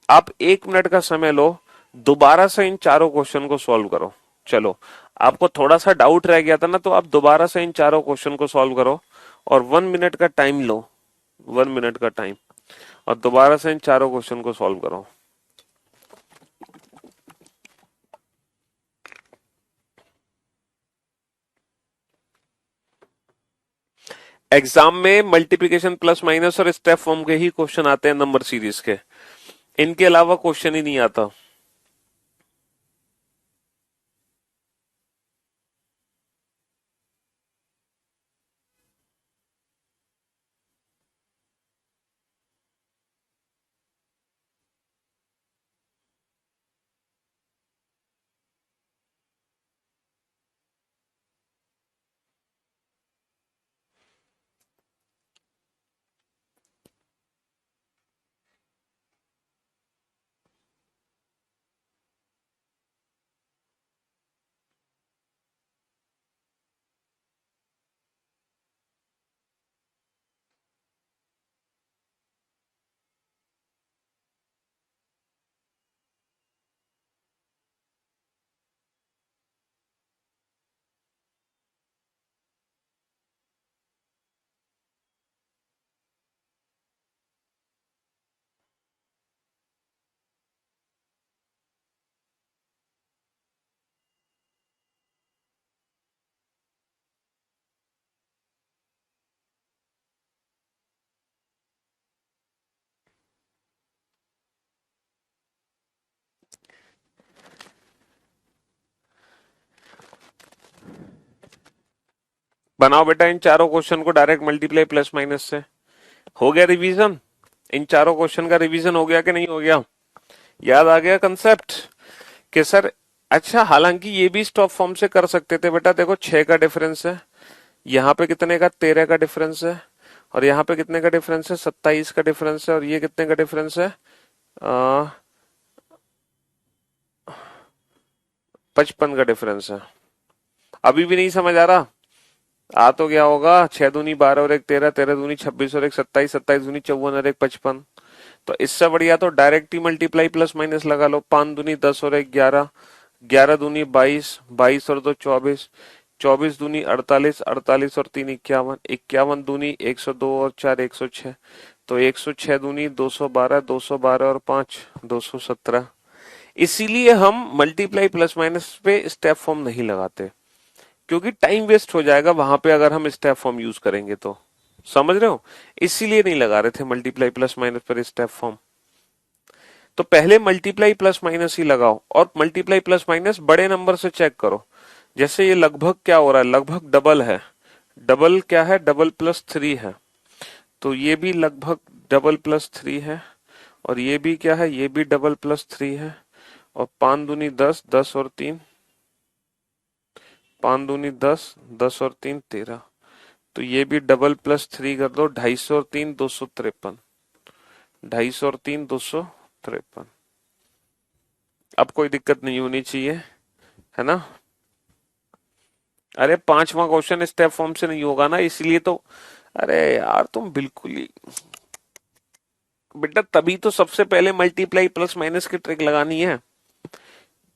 आप 1 मिनट का समय लो, दोबारा से इन चारों क्वेश्चन को सॉल्व करो। चलो, आपको थोड़ा सा डाउट रह गया था ना, तो आप दोबारा से इन चारों क्वेश्चन को सॉल्व करो और 1 मिनट का टाइम लो, 1 मिनट का टाइम, और दोबारा से इन चारों क्वेश्चन को सॉल्व करो। एग्जाम में मल्टीप्लिकेशन प्लस माइनस और स्टेप फॉर्म के ही क्वेश्चन आते हैं नंबर सीरीज के, इनके अलावा क्वेश्चन ही नहीं आता। बनाओ बेटा इन चारों क्वेश्चन को डायरेक्ट मल्टीप्लाई प्लस माइनस से। हो गया रिवीजन? इन चारों क्वेश्चन का रिवीजन हो गया कि नहीं हो गया? याद आ गया कंसेप्ट कि सर? अच्छा, हालांकि ये भी स्टॉप फॉर्म से कर सकते थे बेटा। देखो, 6 का डिफरेंस है, यहाँ पे कितने का? 13 का डिफरेंस है, और यहाँ पे कितने का डिफरेंस है? 27 का डिफरेंस है, और ये कितने का डिफरेंस है? 55 का डिफरेंस है। अभी भी नहीं समझ आ रहा? आ तो गया होगा। 6 दूनी 12 और 1 13, 13 दूनी 26 और 1 27, 27 दूनी 54 और 1 55। तो इससे बढ़िया तो डायरेक्ट ही मल्टीप्लाई प्लस माइनस लगा लो। 5 दूनी 10 और 1 11, 11 दूनी 22, 22 और 2 24, 24 दूनी 48, 48 और 3 51, 51 दूनी 102 और 4 106, तो 106 दूनी 212, 212 और 5 217। इसीलिए हम मल्टीप्लाई प्लस माइनस पे स्टेप फॉर्म नहीं लगाते, क्योंकि टाइम वेस्ट हो जाएगा वहां पे अगर हम स्टेप फॉर्म यूज करेंगे तो। समझ रहे हो? इसीलिए नहीं लगा रहे थे मल्टीप्लाई प्लस माइनस पर स्टेप फॉर्म। तो पहले मल्टीप्लाई प्लस माइनस ही लगाओ, और मल्टीप्लाई प्लस माइनस बड़े नंबर से चेक करो। जैसे ये लगभग क्या हो रहा है, लगभग डबल है। डबल क्या है? डबल प्लस थ्री है। तो ये भी लगभग डबल प्लस थ्री है, और ये भी क्या है? ये भी डबल प्लस थ्री है। और 5 दूनी 10, 10 और 3, 5 दूनी 10, 10 और 3 13। तो ये भी डबल प्लस थ्री कर दो, 250 और 3 253, 250 और 3 253। अब कोई दिक्कत नहीं होनी चाहिए, है ना? अरे पांचवा क्वेश्चन स्टेप फॉर्म से नहीं होगा ना, इसलिए तो। अरे यार तुम बिल्कुल ही। बेटा तभी तो सबसे पहले मल्टीप्लाई प्लस माइनस की ट्रिक लगानी है।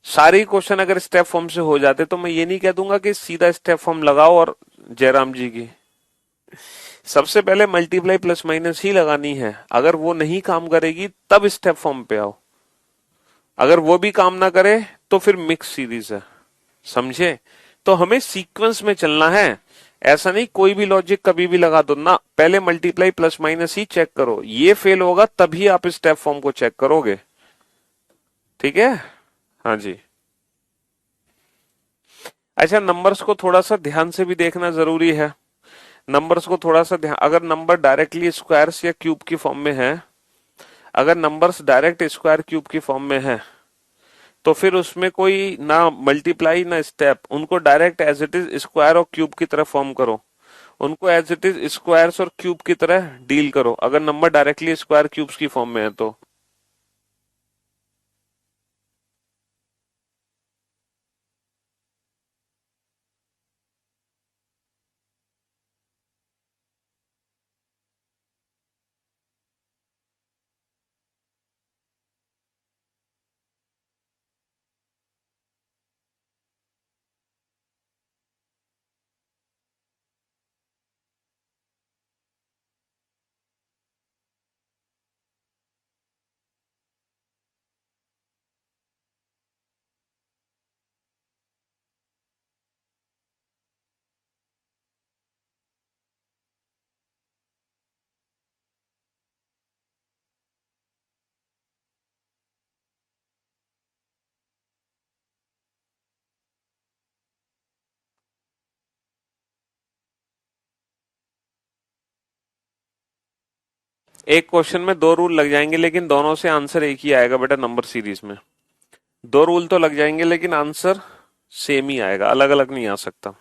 सारे क्वेश्चन अगर स्टेप फॉर्म से हो जाते तो मैं ये नहीं कह दूंगा कि सीधा स्टेप फॉर्म लगाओ और जयराम जी की। सबसे पहले मल्टीप्लाई प्लस माइनस ही लगानी है, अगर वो नहीं काम करेगी तब स्टेप फॉर्म पे आओ। अगर वो भी काम ना करे तो फिर मिक्स सीरीज है। समझे? तो हमें सीक्वेंस में चलना है। ऐसा नहीं कोई भी लॉजिक कभी भी लगा दो ना, पहले मल्टीप्लाई प्लस माइनस ही चेक करो, ये फेल होगा तभी आप स्टेप फॉर्म को चेक करोगे। ठीक है? हाँ जी। अच्छा, नंबर्स को थोड़ा सा ध्यान से भी देखना जरूरी है। नंबर्स को थोड़ा सा ध्यान, अगर नंबर डायरेक्टली स्क्वायर्स या क्यूब की फॉर्म में है, अगर नंबर्स डायरेक्ट स्क्वायर क्यूब की फॉर्म में है, तो फिर उसमें कोई ना मल्टीप्लाई ना स्टेप, उनको direct as it is square और क्यूब की तरह फॉर्म करो। उनको एज इट इज स्क्वायर्स और क्यूब की तरह डील करो, अगर नंबर डायरेक्टली स्क्वायर क्यूब्स की फॉर्म में है तो। एक क्वेश्चन में दो रूल लग जाएंगे, लेकिन दोनों से आंसर एक ही आएगा बेटा नंबर सीरीज में। दो रूल तो लग जाएंगे लेकिन आंसर सेम ही आएगा, अलग अलग नहीं आ सकता।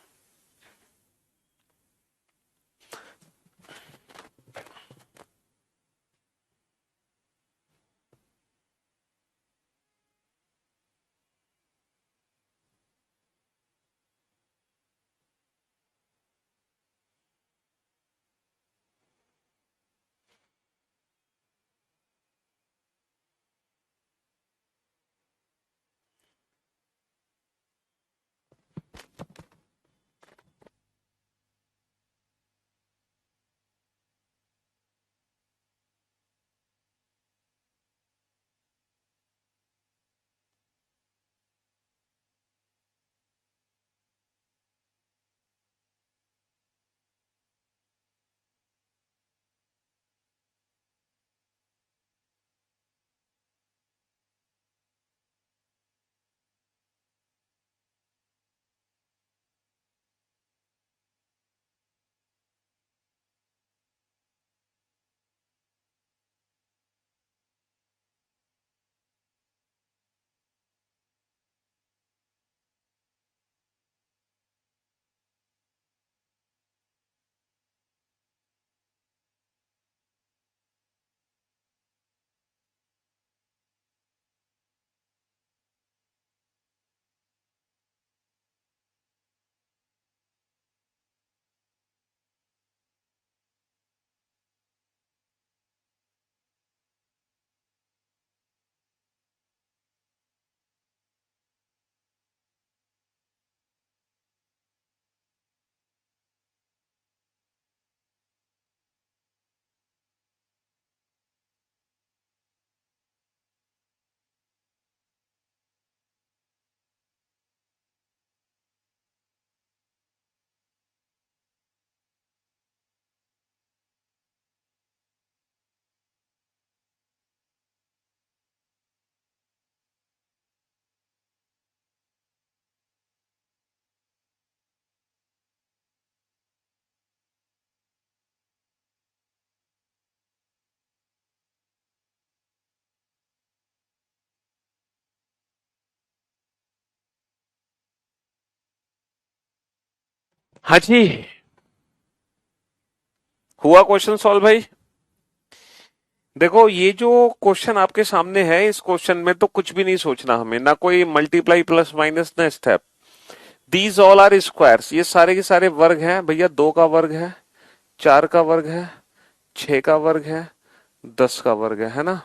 हाँ जी, हुआ क्वेश्चन सॉल्व भाई। देखो ये जो क्वेश्चन आपके सामने है, इस क्वेश्चन में तो कुछ भी नहीं सोचना हमें, ना कोई मल्टीप्लाई प्लस माइनस ना step. These all are squares, ये सारे के सारे वर्ग हैं भैया। 2 का वर्ग है, 4 का वर्ग है, 6 का वर्ग है, 10 का वर्ग है ना।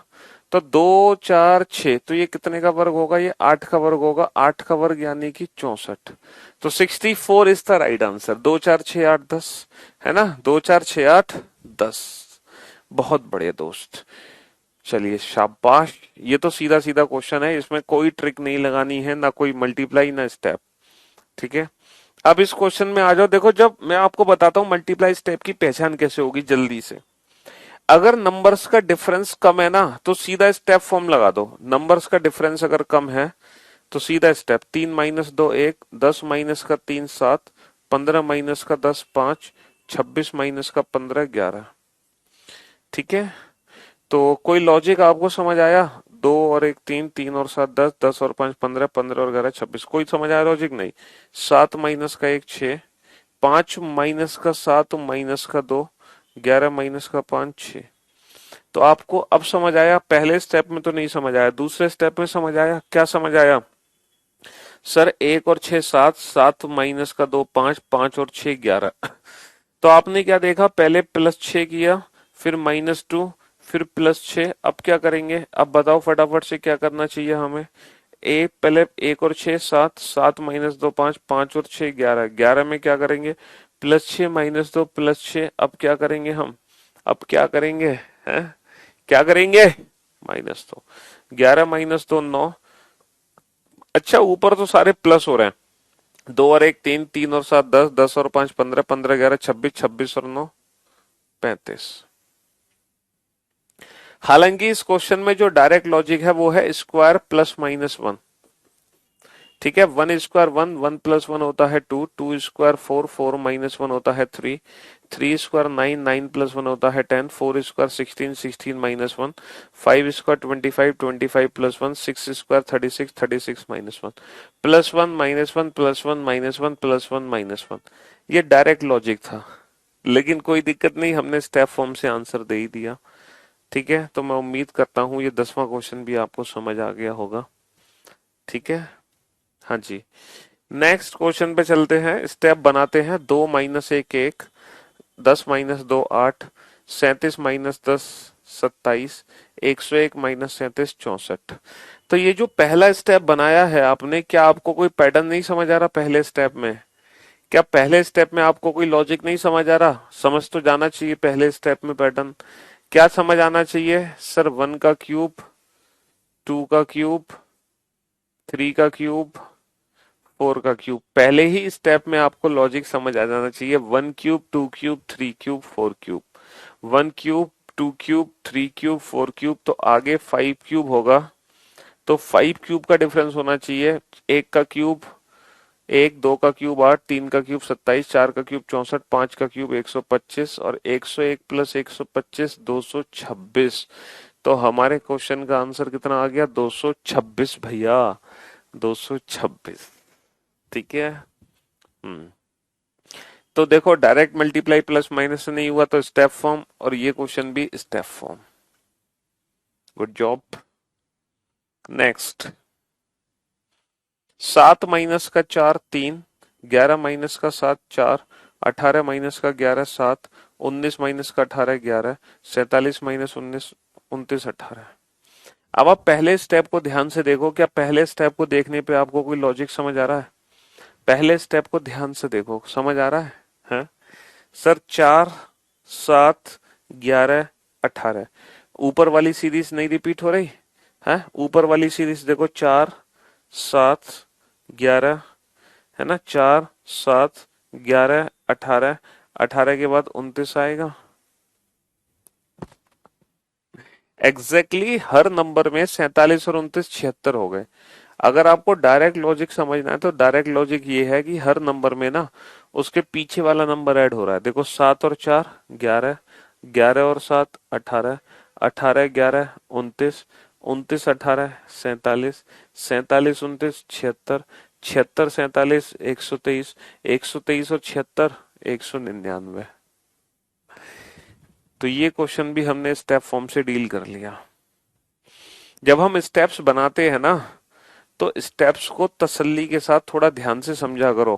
तो 2 4 6, तो ये कितने का वर्ग होगा? ये 8 का वर्ग होगा। 8 का वर्ग यानी कि 64। तो 64 इज द राइट आंसर। 2 4 6 8 10 है ना। 2 4 6 8 10। बहुत बढ़िया दोस्त। चलिए शाबाश। ये तो सीधा सीधा क्वेश्चन है, इसमें कोई ट्रिक नहीं लगानी है, ना कोई मल्टीप्लाई ना स्टेप। ठीक है। अब इस क्वेश्चन में आ जाओ। देखो जब मैं आपको बताता हूं मल्टीप्लाई स्टेप की पहचान कैसे होगी जल्दी से। अगर नंबर्स का डिफरेंस कम है ना, तो सीधा स्टेप फॉर्म लगा दो। नंबर्स का डिफरेंस अगर कम है तो सीधा स्टेप। 3 - 2 1, 10 - 3 7, 15 - 10 5, 26 - 15 11। ठीक है। तो कोई लॉजिक आपको समझ आया? 2 और 1 3, 3 और 7 10, 10 और 5 15, 15 और 11 26। कोई समझ आया लॉजिक? नहीं। 7 - 1 6, 5 - 7 - 2, 11 - 5 6। तो आपको अब समझ आया? पहले स्टेप में तो नहीं समझ आया, दूसरे स्टेप में समझ आया। क्या समझ आया? सर 1 और 6 7, 7 - 2 5, 5 और 6 11। तो आपने क्या देखा? पहले +6 किया, फिर -2, फिर +6। अब क्या करेंगे? अब बताओ फटाफट से क्या करना चाहिए हमें? एक पहले 1 और 6 7, 7 - 2 5, 5 और 6 11। 11 में क्या करेंगे? +6 -2 +6। अब क्या करेंगे हम? अब क्या करेंगे? हैं? क्या करेंगे? -2। 11 - 2 9। अच्छा ऊपर तो सारे प्लस हो रहे हैं। 2 और 1 3, 3 और 7 10, 10 और 5 15, 15 11 26, 26 और 9 35। हालांकि इस क्वेश्चन में जो डायरेक्ट लॉजिक है वो है स्क्वायर प्लस माइनस वन। ठीक है। 1 स्क्वायर 1, 1 + 1 होता है 2, 2 स्क्वायर 4, 4 - 1 होता है 3, 3 स्क्वायर 9, 9 + 1 होता है 10, 4 स्क्वायर 16, 16 - 1, 5 स्क्वायर 25, 25 + 1, 6 स्क्वायर 36, 36 - 1, +1 - 1 +1 - 1 +1 - 1। ये डायरेक्ट लॉजिक था, लेकिन कोई दिक्कत नहीं, हमने स्टेप फॉर्म से आंसर दे ही दिया। ठीक है। तो मैं उम्मीद करता हूं ये 10वां क्वेश्चन भी आपको समझ आ गया होगा। ठीक है। हाँ जी। नेक्स्ट क्वेश्चन पे चलते हैं। स्टेप बनाते हैं। 2 - 1 1, 10 - 2 8, 37 - 10 27, 101 - 37 64। तो ये जो पहला स्टेप बनाया है आपने, क्या आपको कोई पैटर्न नहीं समझ आ रहा पहले स्टेप में? क्या पहले स्टेप में आपको कोई लॉजिक नहीं समझ आ रहा? समझ तो जाना चाहिए पहले स्टेप में पैटर्न। क्या समझ आना चाहिए? सर 1 का क्यूब, 2 का क्यूब, 3 का क्यूब, 4 का क्यूब। पहले ही स्टेप में आपको लॉजिक समझ आ जाना चाहिए। 1 cube, 2 cube, 3 cube, 4 cube. 1 cube, 2 cube, 3 cube, 4 cube, तो आगे 5 क्यूब होगा। तो 5 क्यूब का डिफरेंस होना चाहिए। एक का क्यूब 1, 2 का क्यूब 8, 3 का क्यूब 27, 4 का क्यूब 64, 5 का क्यूब 125 और 101 + 125 226। तो हमारे क्वेश्चन का आंसर कितना आ गया? 226 भैया, 226। ठीक है। हम्म। तो देखो डायरेक्ट मल्टीप्लाई प्लस माइनस से नहीं हुआ तो स्टेप फॉर्म, और ये क्वेश्चन भी step form. Good job. Next. 7 - 4 3, 11 - 7 4, 18 - 11 7, 19 - 18 11, 47 - 19 29 18। अब आप पहले स्टेप को ध्यान से देखो। क्या पहले स्टेप को देखने पे आपको कोई लॉजिक समझ आ रहा है? पहले स्टेप को ध्यान से देखो, समझ आ रहा है? हैं? सर 4 7 11 18, ऊपर वाली सीरीज नहीं रिपीट हो रही है? ऊपर वाली सीरीज देखो, 4 7 11, है ना। 4 7 11 18, 18 के बाद 29 आएगा। एग्जैक्टली exactly हर नंबर में 47 और 29 76 हो गए। अगर आपको डायरेक्ट लॉजिक समझना है तो डायरेक्ट लॉजिक ये है कि हर नंबर में ना उसके पीछे वाला नंबर ऐड हो रहा है। देखो 7 और 4 11, 11 और 7 18, 18 11 29, 29 18 47, 47 29 76, 76, 47, 123, 123 और 76, 199। तो ये क्वेश्चन भी हमने स्टेप फॉर्म से डील कर लिया। जब हम स्टेप्स बनाते हैं ना, तो स्टेप्स को तसल्ली के साथ थोड़ा ध्यान से समझा करो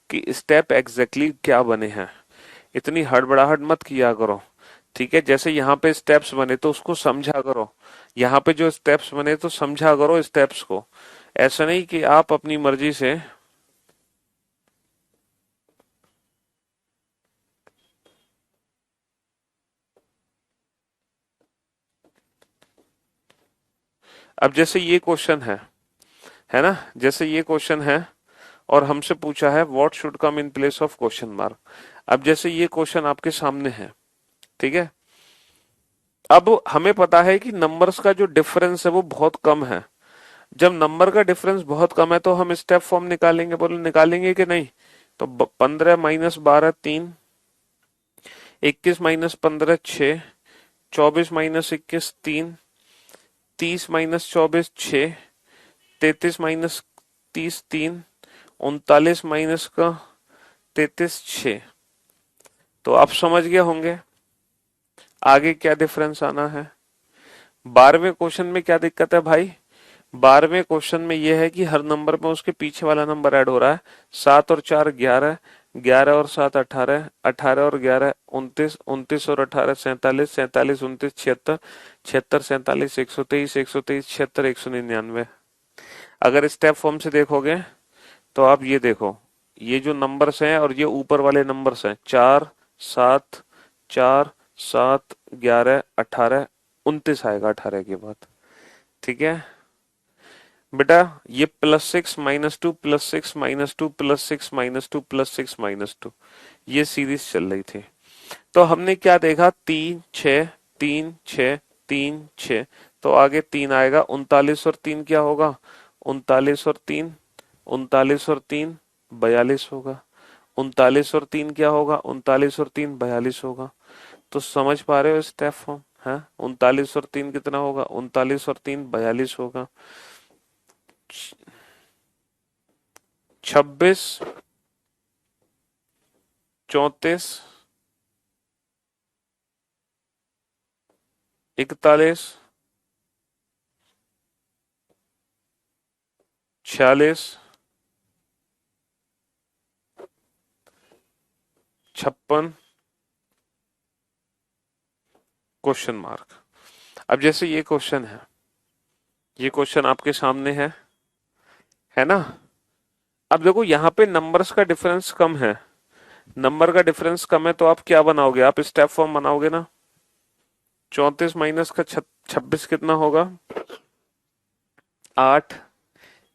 कि स्टेप एग्जैक्टली क्या बने हैं। इतनी हड़बड़ाहट मत किया करो, ठीक है। जैसे यहाँ पे स्टेप्स बने तो उसको समझा करो, यहाँ पे जो स्टेप्स बने तो समझा करो स्टेप्स को। ऐसा नहीं कि आप अपनी मर्जी से अब जैसे ये क्वेश्चन है ना, जैसे ये क्वेश्चन है और हमसे पूछा है what should come in place of question mark. अब जैसे ये क्वेश्चन आपके सामने है, ठीक है। अब हमें पता है कि नंबर्स का जो डिफरेंस है वो बहुत कम है। जब नंबर का डिफरेंस बहुत कम है तो हम स्टेप फॉर्म निकालेंगे, बोलो निकालेंगे कि नहीं। तो 15 minus 12 3, 21 minus 15 6, 24 minus 21 3, 30 minus 24 6, 33 minus 30 3, 39 minus का 33 6। तो आप समझ गए होंगे आगे क्या डिफरेंस आना है। 12वें क्वेश्चन में क्या दिक्कत है भाई, 12वें क्वेश्चन में यह है कि हर नंबर में उसके पीछे वाला नंबर ऐड हो रहा है। 7 और 4 11, 11 और 7 18, 18 और 11 29, 29 और 18 47, 47 29 76, 76 47 123, 123 76 199। अगर स्टेप फॉर्म से देखोगे तो आप ये देखो, ये जो नंबर्स हैं और ये ऊपर वाले नंबर्स हैं 4 7, 4 7 11 18 29 आएगा 18 के बाद, ठीक है बेटा। ये +6 -2 +6 -2 +6 -2 +6 -2 ये सीरीज चल रही थी। तो हमने क्या देखा, 3 6 3 6 3 6, तो आगे 3 आएगा। 39 और 3 क्या होगा, 39 और 3, 39 और 3 42 होगा। 39 और 3 क्या होगा, 39 और 3 42 होगा। तो समझ पा रहे हो स्टेप फॉर्म है। 39 और 3 कितना होगा, 39 और 3 42 होगा। 26 34 41 46 56 क्वेश्चन मार्क। अब जैसे ये क्वेश्चन है, ये क्वेश्चन आपके सामने है ना। अब देखो यहाँ पे नंबर्स का डिफरेंस कम है, नंबर का डिफरेंस कम है तो आप क्या बनाओगे, आप स्टेप फॉर्म बनाओगे ना। 34 माइनस का 26 कितना होगा, 8,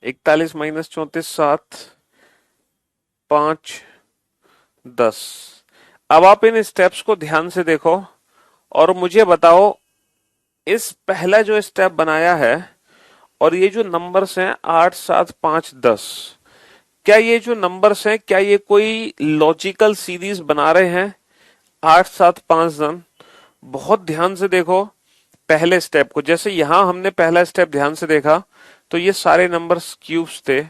41 माइनस 34 7, 5 10। अब आप इन स्टेप्स को ध्यान से देखो और मुझे बताओ, इस पहला जो स्टेप बनाया है और ये जो नंबर्स हैं 8 7 5 10, क्या ये जो नंबर्स हैं क्या ये कोई लॉजिकल सीरीज बना रहे हैं। 8 7 5 10, बहुत ध्यान से देखो पहले स्टेप को। जैसे यहां हमने पहला स्टेप ध्यान से देखा तो ये सारे नंबर्स क्यूब्स थे।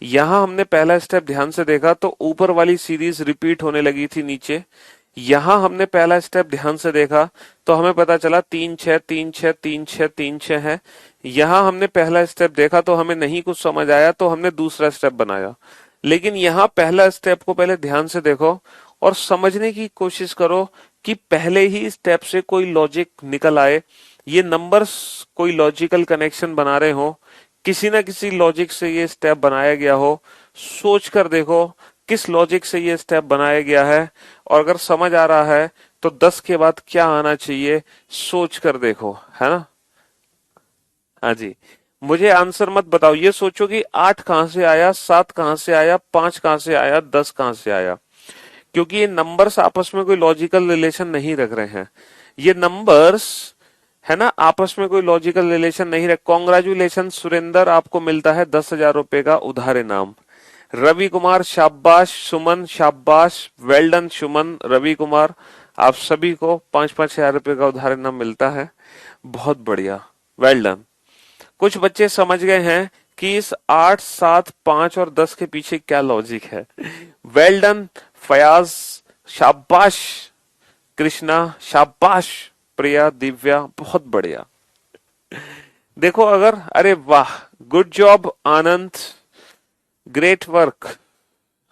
यहां हमने पहला स्टेप ध्यान से देखा तो ऊपर वाली सीरीज रिपीट होने लगी थी नीचे। यहां हमने पहला स्टेप ध्यान से देखा तो हमें पता चला 3 6 3 6 3 6 3 6 है। यहां हमने पहला स्टेप देखा तो हमें नहीं कुछ समझ आया तो हमने दूसरा स्टेप बनाया। लेकिन यहाँ पहला स्टेप को पहले ध्यान से देखो और समझने की कोशिश करो कि पहले ही स्टेप से कोई लॉजिक निकल आए, ये नंबर्स कोई लॉजिकल कनेक्शन बना रहे हो, किसी ना किसी लॉजिक से ये स्टेप बनाया गया हो। सोच कर देखो किस लॉजिक से ये स्टेप बनाया गया है, और अगर समझ आ रहा है तो 10 के बाद क्या आना चाहिए सोच कर देखो, है ना। हाँ जी, मुझे आंसर मत बताओ, ये सोचो कि 8 कहां से आया, 7 कहां से आया, 5 कहां से आया, 10 कहां से आया, क्योंकि ये नंबर्स आपस में कोई लॉजिकल रिलेशन नहीं रख रहे हैं। ये नंबर्स है ना आपस में कोई लॉजिकल रिलेशन नहीं रख। कॉन्ग्रेचुलेशन सुरेंद्र, आपको मिलता है 10,000 रुपए का उधार इनाम। रवि कुमार शाबाश, सुमन शाबाश, वेल डन सुमन, रवि कुमार, आप सभी को 5-5 हजार रुपए का उधार इनाम मिलता है। बहुत बढ़िया, वेल डन। कुछ बच्चे समझ गए हैं कि इस 8, 7, 5 और 10 के पीछे क्या लॉजिक है। वेल डन फयाज, शाबाश कृष्णा, शाबाश प्रिया, दिव्या, बहुत बढ़िया। देखो अगर, अरे वाह, गुड जॉब आनंद, ग्रेट वर्क।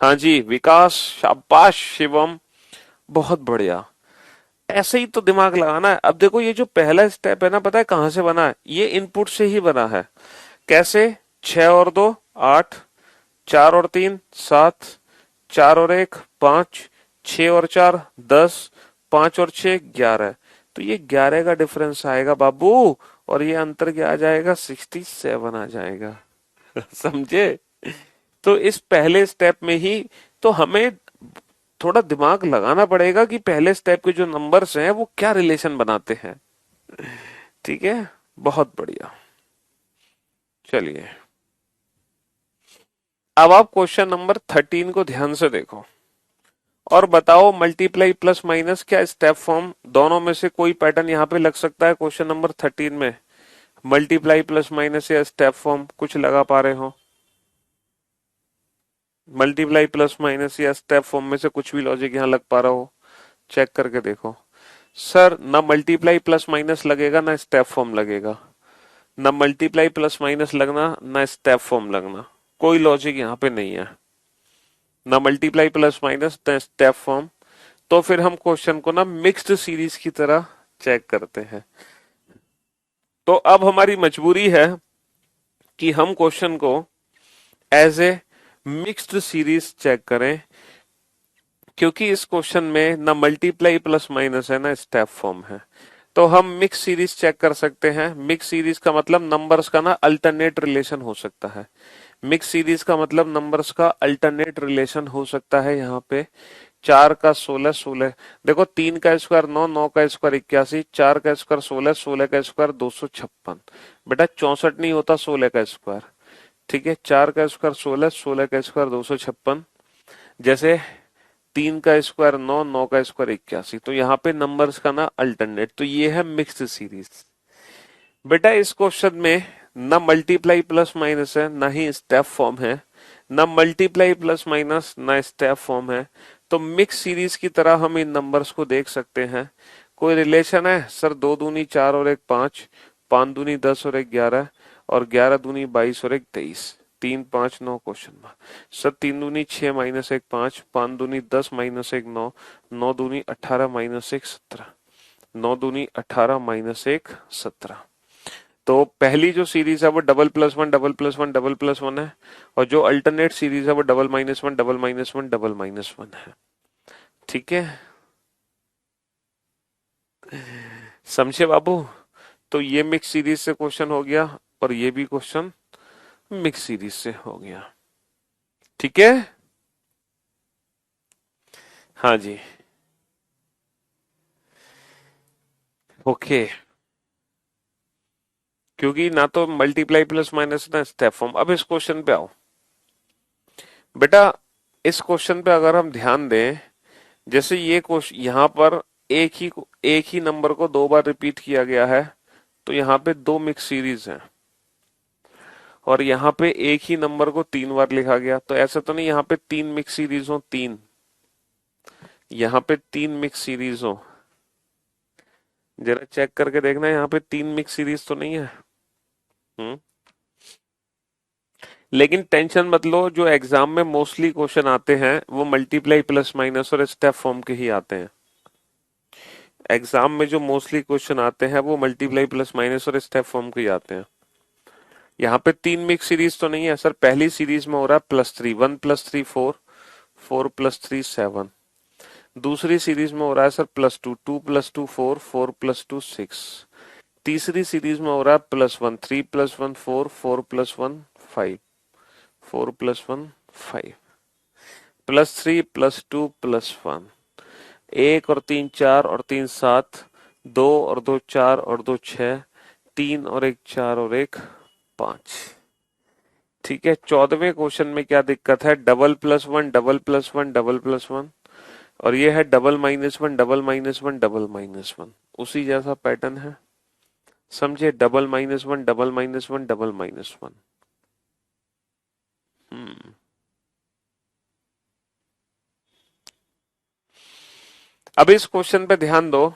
हाँ जी विकास, शाबाश शिवम, बहुत बढ़िया। ऐसे ही तो दिमाग लगाना है। अब देखो ये जो पहला स्टेप है ना, पता है कहां से बना है, ये इनपुट से ही बना है। कैसे, 6 और 2 8, 4 और 3 7, 4 और 1 5, 6 और 4 10, 5 और 6 11। तो ये 11 का डिफरेंस आएगा बाबू, और ये अंतर क्या आ जाएगा, 67 आ जाएगा। समझे। तो इस पहले स्टेप में ही तो हमें थोड़ा दिमाग लगाना पड़ेगा कि पहले स्टेप के जो नंबर्स हैं वो क्या रिलेशन बनाते हैं। ठीक है, बहुत बढ़िया। चलिए अब आप क्वेश्चन नंबर 13 को ध्यान से देखो और बताओ मल्टीप्लाई प्लस माइनस क्या स्टेप फॉर्म, दोनों में से कोई पैटर्न यहां पे लग सकता है क्वेश्चन नंबर 13 में। मल्टीप्लाई प्लस माइनस या स्टेप फॉर्म कुछ लगा पा रहे हो। मल्टीप्लाई प्लस माइनस या स्टेप फॉर्म में से कुछ भी लॉजिक यहां लग पा रहा हो, चेक करके देखो। सर ना मल्टीप्लाई प्लस माइनस लगेगा ना स्टेप फॉर्म लगेगा, ना मल्टीप्लाई प्लस माइनस लगना ना स्टेप फॉर्म लगना, कोई लॉजिक यहाँ पे नहीं है, ना मल्टीप्लाई प्लस माइनस ना स्टेप फॉर्म। तो फिर हम क्वेश्चन को ना मिक्स्ड सीरीज की तरह चेक करते हैं। तो अब हमारी मजबूरी है कि हम क्वेश्चन को as a mixed series check करें, क्योंकि इस क्वेश्चन में ना मल्टीप्लाई प्लस माइनस है ना स्टेप फॉर्म है। तो हम मिक्स सीरीज चेक कर सकते हैं। मिक्स सीरीज का मतलब नंबर्स का ना अल्टरनेट रिलेशन हो सकता है। मिक्स सीरीज का मतलब नंबर्स का अल्टरनेट रिलेशन हो सकता है। यहाँ पे 4 का 16 16, देखो 3 का स्क्वायर 9, 9 का स्क्वायर 81, 4 का स्क्वायर 16, 16 का स्क्वायर 256। बेटा 64 नहीं होता 16 का स्क्वायर। ठीक है, 4 का स्क्वायर 16, 16 का स्क्वायर 256, जैसे 3 का स्क्वायर 9, 9 का स्क्वायर 81। तो यहाँ पे नंबर्स का ना अल्टरनेट, तो ये है मिक्स्ड सीरीज। बेटा इस क्वेश्चन में ना मल्टीप्लाई प्लस माइनस है ना ही स्टेप फॉर्म है, ना मल्टीप्लाई प्लस माइनस ना स्टेप फॉर्म है। तो मिक्स सीरीज की तरह हम इन नंबर्स को देख सकते हैं। कोई रिलेशन है सर, 2 दूनी 4 और 1 5, 5 दूनी 10 और 1 11, और 11 दूनी 22 और 1 23, 3 5 9 क्वेश्चन मार्क। सर 3 दूनी 6 माइनस 1 5, 5 दूनी 10 माइनस 1 9, 9 दूनी 18 माइनस 1 17, 9 दूनी 18 माइनस 1 17। तो पहली जो सीरीज है वो double plus one double plus one double plus one है, और जो अल्टरनेट सीरीज है वो double minus one double minus one double minus one है। ठीक है, समझे बाबू। तो ये मिक्स सीरीज से क्वेश्चन हो गया, और ये भी क्वेश्चन मिक्स सीरीज से हो गया। ठीक है, हाँ जी, ओके। क्योंकि ना तो मल्टीप्लाई प्लस माइनस ना स्टेप फॉर्म। अब इस क्वेश्चन पे आओ बेटा। इस क्वेश्चन पे अगर हम ध्यान दें, जैसे ये क्वेश्चन यहाँ पर एक ही नंबर को 2 बार रिपीट किया गया है, तो यहाँ पे 2 मिक्स सीरीज हैं। और यहाँ पे एक ही नंबर को 3 बार लिखा गया, तो ऐसा तो नहीं यहाँ पे 3 मिक्स सीरीज हो, 3 यहाँ पे 3 मिक्स सीरीज हो। जरा चेक करके देखना, यहाँ पे 3 मिक्स सीरीज तो नहीं है। हम्म, लेकिन टेंशन मत लो, जो एग्जाम में मोस्टली क्वेश्चन आते हैं वो मल्टीप्लाई प्लस माइनस और स्टेप फॉर्म के ही आते हैं। एग्जाम में जो मोस्टली क्वेश्चन आते हैं वो मल्टीप्लाई प्लस माइनस और स्टेप फॉर्म के ही आते हैं। यहाँ पे 3 मिक्स सीरीज तो नहीं है सर। पहली सीरीज में हो रहा है +3, 1 + 3 4, 4 + 3 7। दूसरी सीरीज में हो रहा है सर +2, 2 + 2 4, 4 + 2 6। तीसरी सीरीज में हो रहा है +1, 3 + 1 4, 4 + 1 5, 4 + 1 5, +3 +2 +1, 1 और 3 4 और 3 7, 2 और 2 4 और 2 6, 3 और 1 4 और 1 5। ठीक है, 14वें क्वेश्चन में क्या दिक्कत है, double plus one double plus one double plus one, और ये है double minus one double minus one double minus one. उसी जैसा पैटर्न है, समझे, double minus one double minus one double minus one. अब इस क्वेश्चन पे ध्यान दो,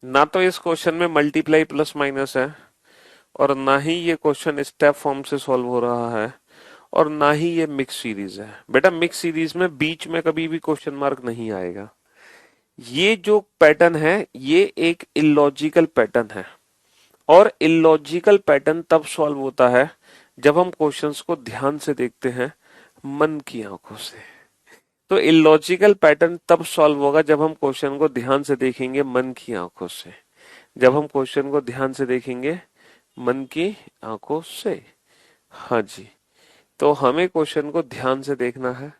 ना तो इस क्वेश्चन में मल्टीप्लाई प्लस माइनस है, और ना ही ये क्वेश्चन स्टेप फॉर्म से सॉल्व हो रहा है, और ना ही ये मिक्स सीरीज है। बेटा मिक्स सीरीज में बीच में कभी भी क्वेश्चन मार्क नहीं आएगा। ये जो पैटर्न है ये एक इलॉजिकल पैटर्न है, और इलॉजिकल पैटर्न तब सॉल्व होता है जब हम क्वेश्चंस को ध्यान से देखते हैं मन की आंखों से। तो इलॉजिकल पैटर्न तब सॉल्व होगा जब हम क्वेश्चन को ध्यान से देखेंगे मन की आंखों से, जब हम क्वेश्चन को ध्यान से देखेंगे मन की आंखों से। हाँ जी, तो हमें क्वेश्चन को ध्यान से देखना है।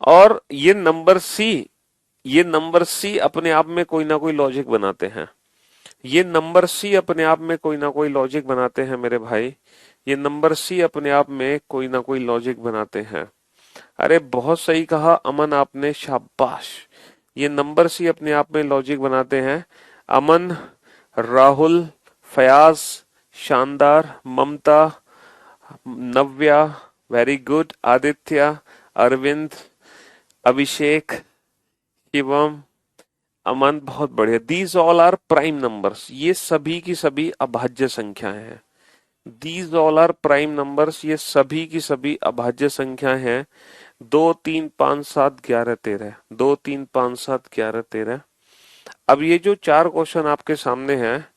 और ये नंबर सी अपने आप में कोई ना कोई लॉजिक बनाते हैं। ये नंबर सी अपने आप में कोई ना कोई लॉजिक बनाते हैं मेरे भाई। ये नंबर सी अपने आप में कोई ना कोई लॉजिक बनाते हैं। अरे बहुत सही कहा अमन आपने, शाबाश। ये नंबर सी अपने आप में लॉजिक बनाते हैं। अमन, राहुल, फयाज, शानदार, ममता, नव्या, वेरी गुड, आदित्य, अरविंद, अभिषेक, शिवम, अमन, बहुत बढ़िया। These all are prime numbers, ये सभी की सभी अभाज्य संख्याएं हैं। These all are prime numbers, ये सभी की सभी अभाज्य संख्याएं हैं। 2 3 5 7 11 13, 2 3 5 7 11 13। अब ये जो चार क्वेश्चन आपके सामने हैं,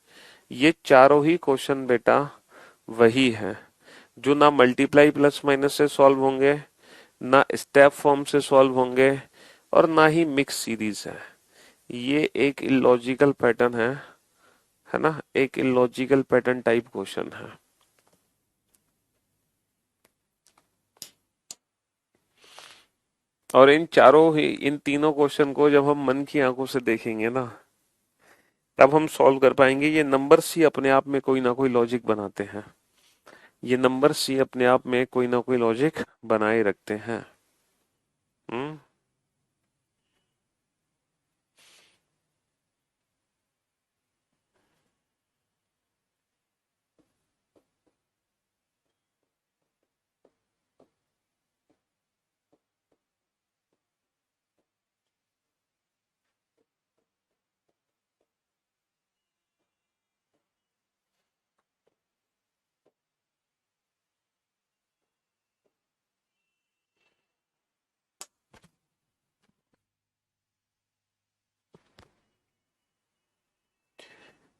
ये चारों ही क्वेश्चन बेटा वही है जो ना मल्टीप्लाई प्लस माइनस से सॉल्व होंगे, ना स्टेप फॉर्म से सॉल्व होंगे, और ना ही मिक्स सीरीज है। ये एक इलॉजिकल पैटर्न है ना, एक इलॉजिकल पैटर्न टाइप क्वेश्चन है। और इन तीनों क्वेश्चन को जब हम मन की आंखों से देखेंगे ना, तब हम सॉल्व कर पाएंगे। ये नंबर सी अपने आप में कोई ना कोई लॉजिक बनाते हैं। ये नंबर सी अपने आप में कोई ना कोई लॉजिक बनाए रखते हैं। हम्म।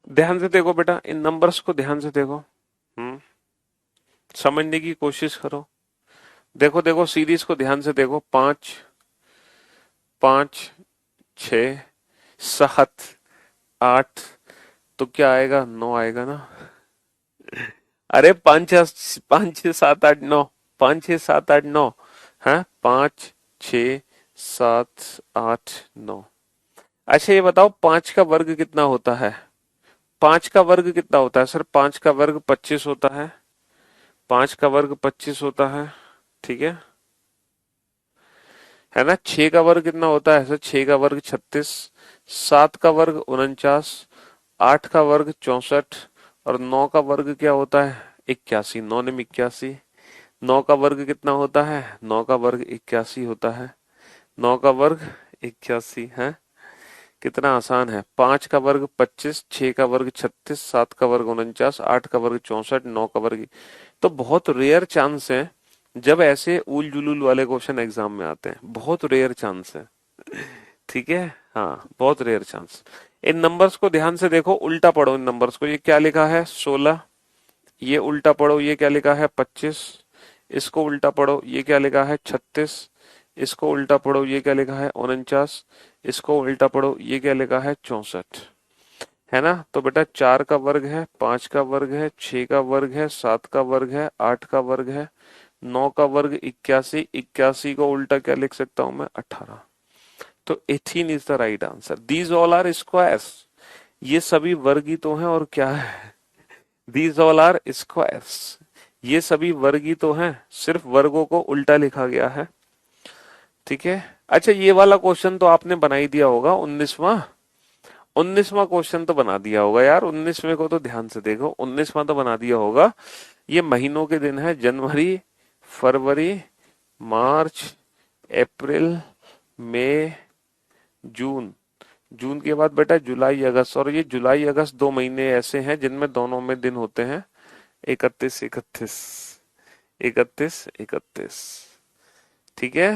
ध्यान से देखो बेटा, इन नंबर्स को ध्यान से देखो। हम्म। समझने की कोशिश करो। देखो देखो सीरीज को ध्यान से देखो। 5 5 6 7 8, तो क्या आएगा? 9 आएगा ना। अरे 5 6 7 8 9, 5 6 7 8 9 है। 5 6 7 8 9। अच्छा ये बताओ 5 का वर्ग कितना होता है? 5 का वर्ग कितना होता है सर? 5 का वर्ग 25 होता है। 5 का वर्ग 25 होता है, ठीक है ना। 6 का वर्ग कितना होता है सर? 6 का वर्ग 36। 7 का वर्ग 49। 8 का वर्ग 64। और 9 का वर्ग क्या होता है? 81। 9 ने 81। 9 का वर्ग कितना होता है? 9 का वर्ग 81 होता है। 9 का वर्ग 81 है। कितना आसान है। 5 का वर्ग 25, 6 का वर्ग 36, 7 का वर्ग 49, 8 का वर्ग 64, 9 का वर्ग। तो बहुत रेयर चांस है जब ऐसे उल जुलूल वाले क्वेश्चन एग्जाम में आते हैं, बहुत रेयर चांस है। ठीक है, हाँ बहुत रेयर चांस। इन नंबर्स को ध्यान से देखो, उल्टा पढ़ो इन नंबर्स को। ये क्या लिखा है? 16। ये उल्टा पढ़ो, ये क्या लिखा है? 25। इसको उल्टा पढ़ो, ये क्या लिखा है? 36। इसको उल्टा पढ़ो, ये क्या लिखा है? 49। इसको उल्टा पढ़ो, ये क्या लिखा है? 64। है ना। तो बेटा 4 का वर्ग है, 5 का वर्ग है, 6 का वर्ग है, 7 का वर्ग है, 8 का वर्ग है, 9 का वर्ग 81। 81 को उल्टा क्या लिख सकता हूं मैं? 18। तो 18 is the right answer. These all are squares, ये सभी वर्ग ही तो हैं, और क्या है? दीज ऑल आर स्क्वायर्स, ये सभी वर्ग ही तो हैं, सिर्फ वर्गों को उल्टा लिखा गया है। ठीक है। अच्छा ये वाला क्वेश्चन तो आपने बना ही दिया होगा, 19वां। 19वां क्वेश्चन तो बना दिया होगा यार। 19वें को तो ध्यान से देखो, 19वां तो बना दिया होगा। ये महीनों के दिन है, जनवरी, फरवरी, मार्च, अप्रैल, मई, जून, जून के बाद बेटा जुलाई अगस्त, और ये जुलाई अगस्त 2 महीने ऐसे हैं जिनमें दोनों में दिन होते हैं 31 31, 31 31। ठीक है।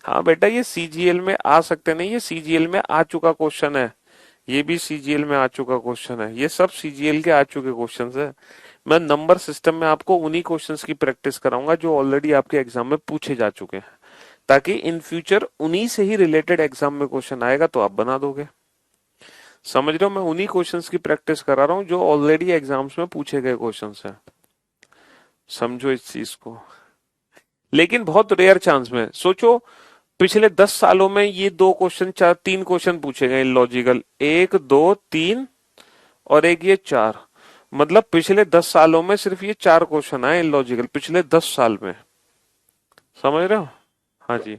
हाँ बेटा ये सीजीएल में आ सकते नहीं, ये सीजीएल में आ चुका क्वेश्चन है, ये भी सीजीएल में आ चुका क्वेश्चन है, ये सब सीजीएल के आ चुके क्वेश्चंस है। मैं नंबर सिस्टम में आपको उन्हीं क्वेश्चंस की प्रैक्टिस कराऊंगा जो ऑलरेडी आपके एग्जाम में पूछे जा चुके हैं, ताकि इन फ्यूचर उन्हीं से ही रिलेटेड एग्जाम में क्वेश्चन आएगा तो आप बना दोगे। समझ रहे हो, मैं उन्हीं क्वेश्चंस की प्रैक्टिस करा रहा हूँ जो ऑलरेडी एग्जाम्स में पूछे गए क्वेश्चंस हैं। समझो इस चीज को। लेकिन बहुत रेयर चांस में सोचो, पिछले 10 सालों में ये दो क्वेश्चन, चार तीन क्वेश्चन पूछे गए लॉजिकल, एक दो तीन और एक ये चार, मतलब पिछले 10 सालों में सिर्फ ये चार क्वेश्चन आए लॉजिकल, पिछले 10 साल में। समझ रहे हो। हाँ जी।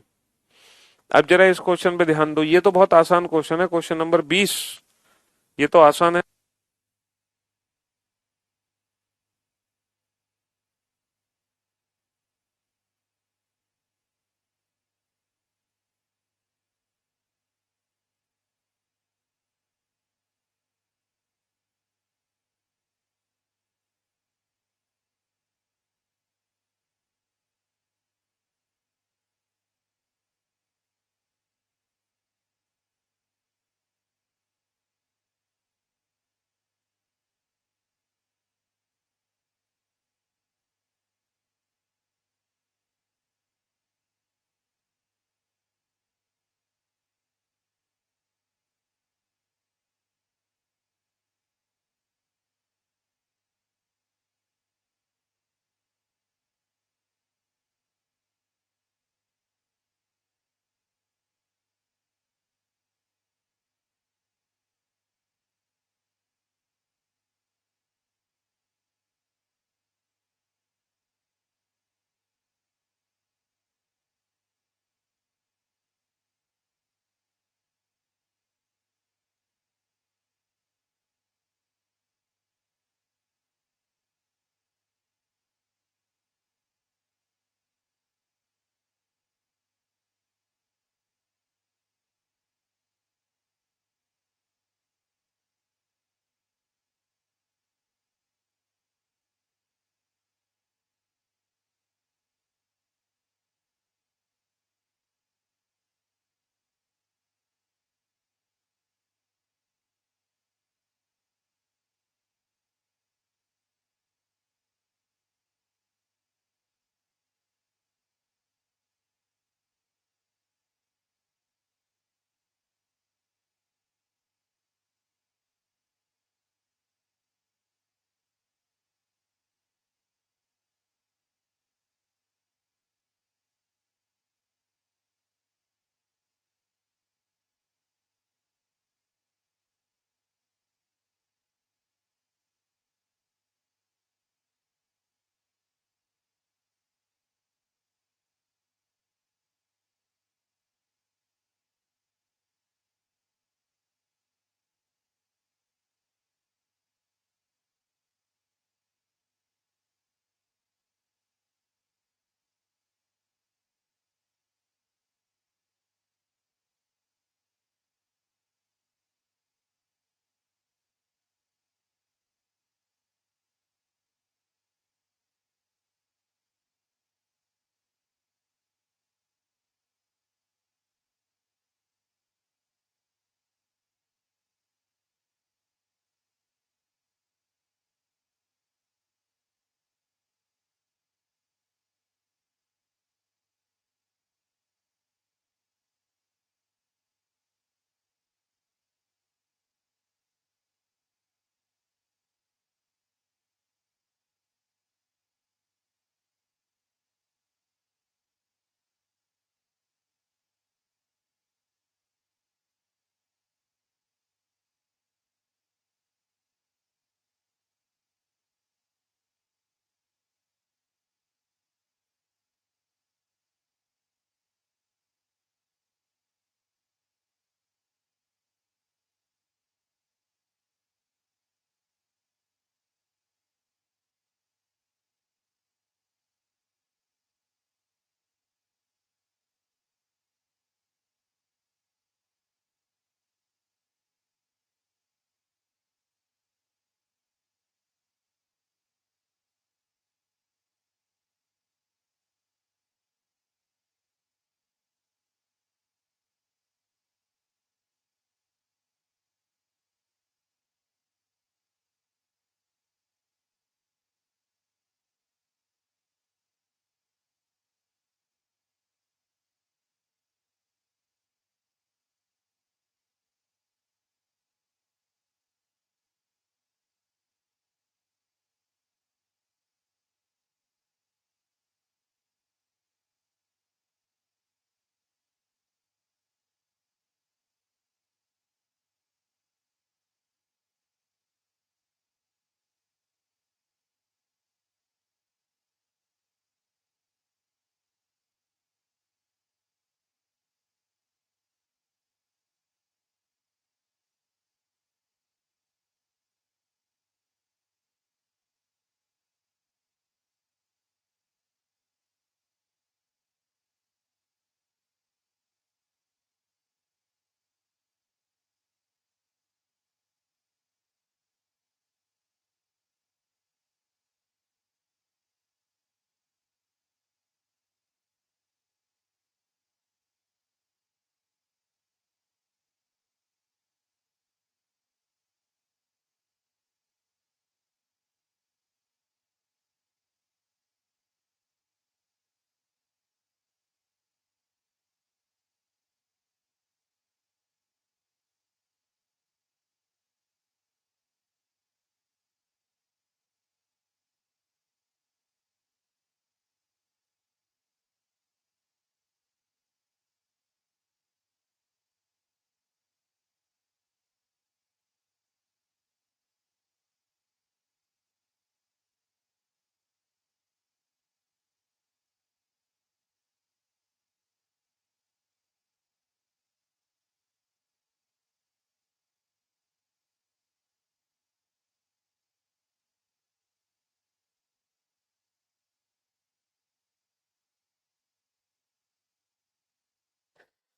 अब जरा इस क्वेश्चन पे ध्यान दो, ये तो बहुत आसान क्वेश्चन है, क्वेश्चन नंबर 20, ये तो आसान है।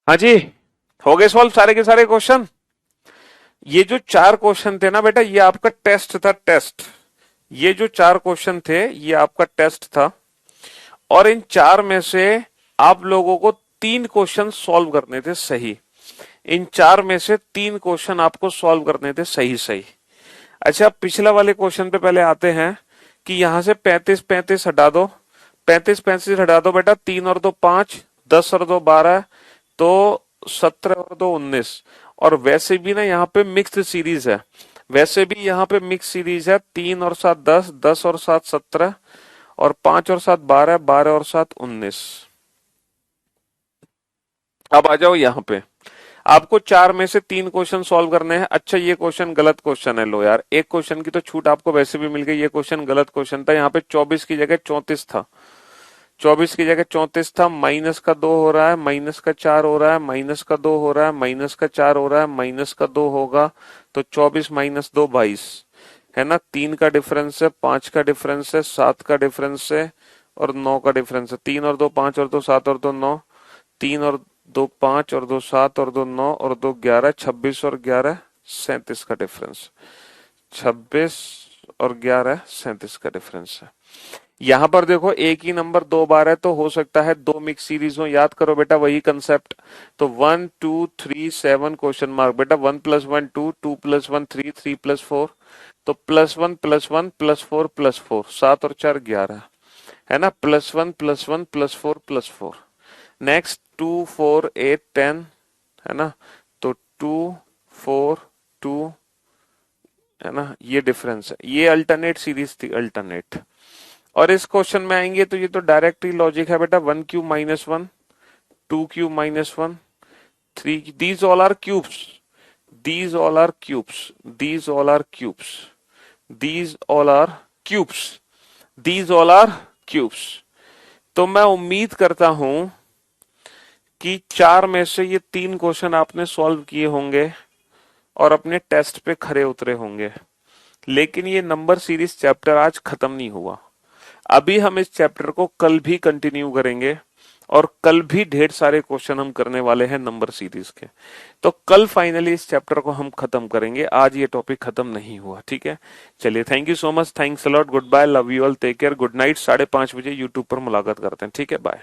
हाँ जी, हो गए सॉल्व सारे के सारे क्वेश्चन। ये जो चार क्वेश्चन थे ना बेटा, ये आपका टेस्ट था, टेस्ट। ये जो चार क्वेश्चन थे ये आपका टेस्ट था, और इन चार में से आप लोगों को तीन क्वेश्चन सॉल्व करने थे सही। इन चार में से तीन क्वेश्चन आपको सॉल्व करने थे सही सही। अच्छा, पिछला वाले क्वेश्चन पे पहले आते हैं कि यहां से 35 35 हटा दो, 35 35 हटा दो बेटा, 3 और 2 5, 10 और 2 12, तो 17 और 2 19। और वैसे भी ना यहाँ पे मिक्स्ड सीरीज है, वैसे भी यहाँ पे मिक्स सीरीज है, 3 और 7 10, 10 और 7 17, और 5 और 7 12, 12 और 7 19। अब आ जाओ यहाँ पे, आपको चार में से तीन क्वेश्चन सॉल्व करने हैं। अच्छा, ये क्वेश्चन गलत क्वेश्चन है, लो यार, एक क्वेश्चन की तो छूट आपको वैसे भी मिल गई, ये क्वेश्चन गलत क्वेश्चन था। यहाँ पे 24 की जगह 34 था, 24 की जगह 34 था। माइनस का 2 हो रहा है, माइनस का 4 हो रहा है, माइनस का 2 हो रहा है, माइनस का 4 हो रहा है, माइनस का 2 होगा, तो 24 माइनस 2 22 है ना। 3 का डिफरेंस है, 5 का डिफरेंस है, 7 का डिफरेंस है, और 9 का डिफरेंस है। 3 और 2 5 और 2 7 और 2 9, 3 और 2 5 और 2 7 और 2 9 और 2 11, 26 और 11 37 का डिफरेंस, 26 और 11 37 का डिफरेंस है। यहां पर देखो एक ही नंबर दो बार है, तो हो सकता है दो मिक्स सीरीज हो। याद करो बेटा वही कंसेप्ट। तो 1 2 3 7 क्वेश्चन मार्क बेटा, 1 + 1 2, 2 + 1 3, 3 + 4, तो +1 + 1 + 4 + 4, 7 और 4 11 है ना। +1 + 1 + 4 + 4, नेक्स्ट 2 4 8 10 है ना। तो 2 4 2 है ना, ये डिफरेंस है। ये अल्टरनेट सीरीज थी, अल्टरनेट। और इस क्वेश्चन में आएंगे तो ये तो डायरेक्ट ही लॉजिक है बेटा, 1³ - 1, 2³ - 1, 3, these all are cubes, these all are cubes, these all are cubes, these all are cubes, these all are cubes. तो मैं उम्मीद करता हूं कि चार में से ये तीन क्वेश्चन आपने सॉल्व किए होंगे और अपने टेस्ट पे खरे उतरे होंगे। लेकिन ये नंबर सीरीज चैप्टर आज खत्म नहीं हुआ। अभी हम इस चैप्टर को कल भी कंटिन्यू करेंगे, और कल भी ढेर सारे क्वेश्चन हम करने वाले हैं नंबर सीरीज के। तो कल फाइनली इस चैप्टर को हम खत्म करेंगे, आज ये टॉपिक खत्म नहीं हुआ, ठीक है। चलिए, thank you so much, thanks a lot, good bye, love you all, take care, good night. 5:30 बजे यूट्यूब पर मुलाकात करते हैं, ठीक है, बाय।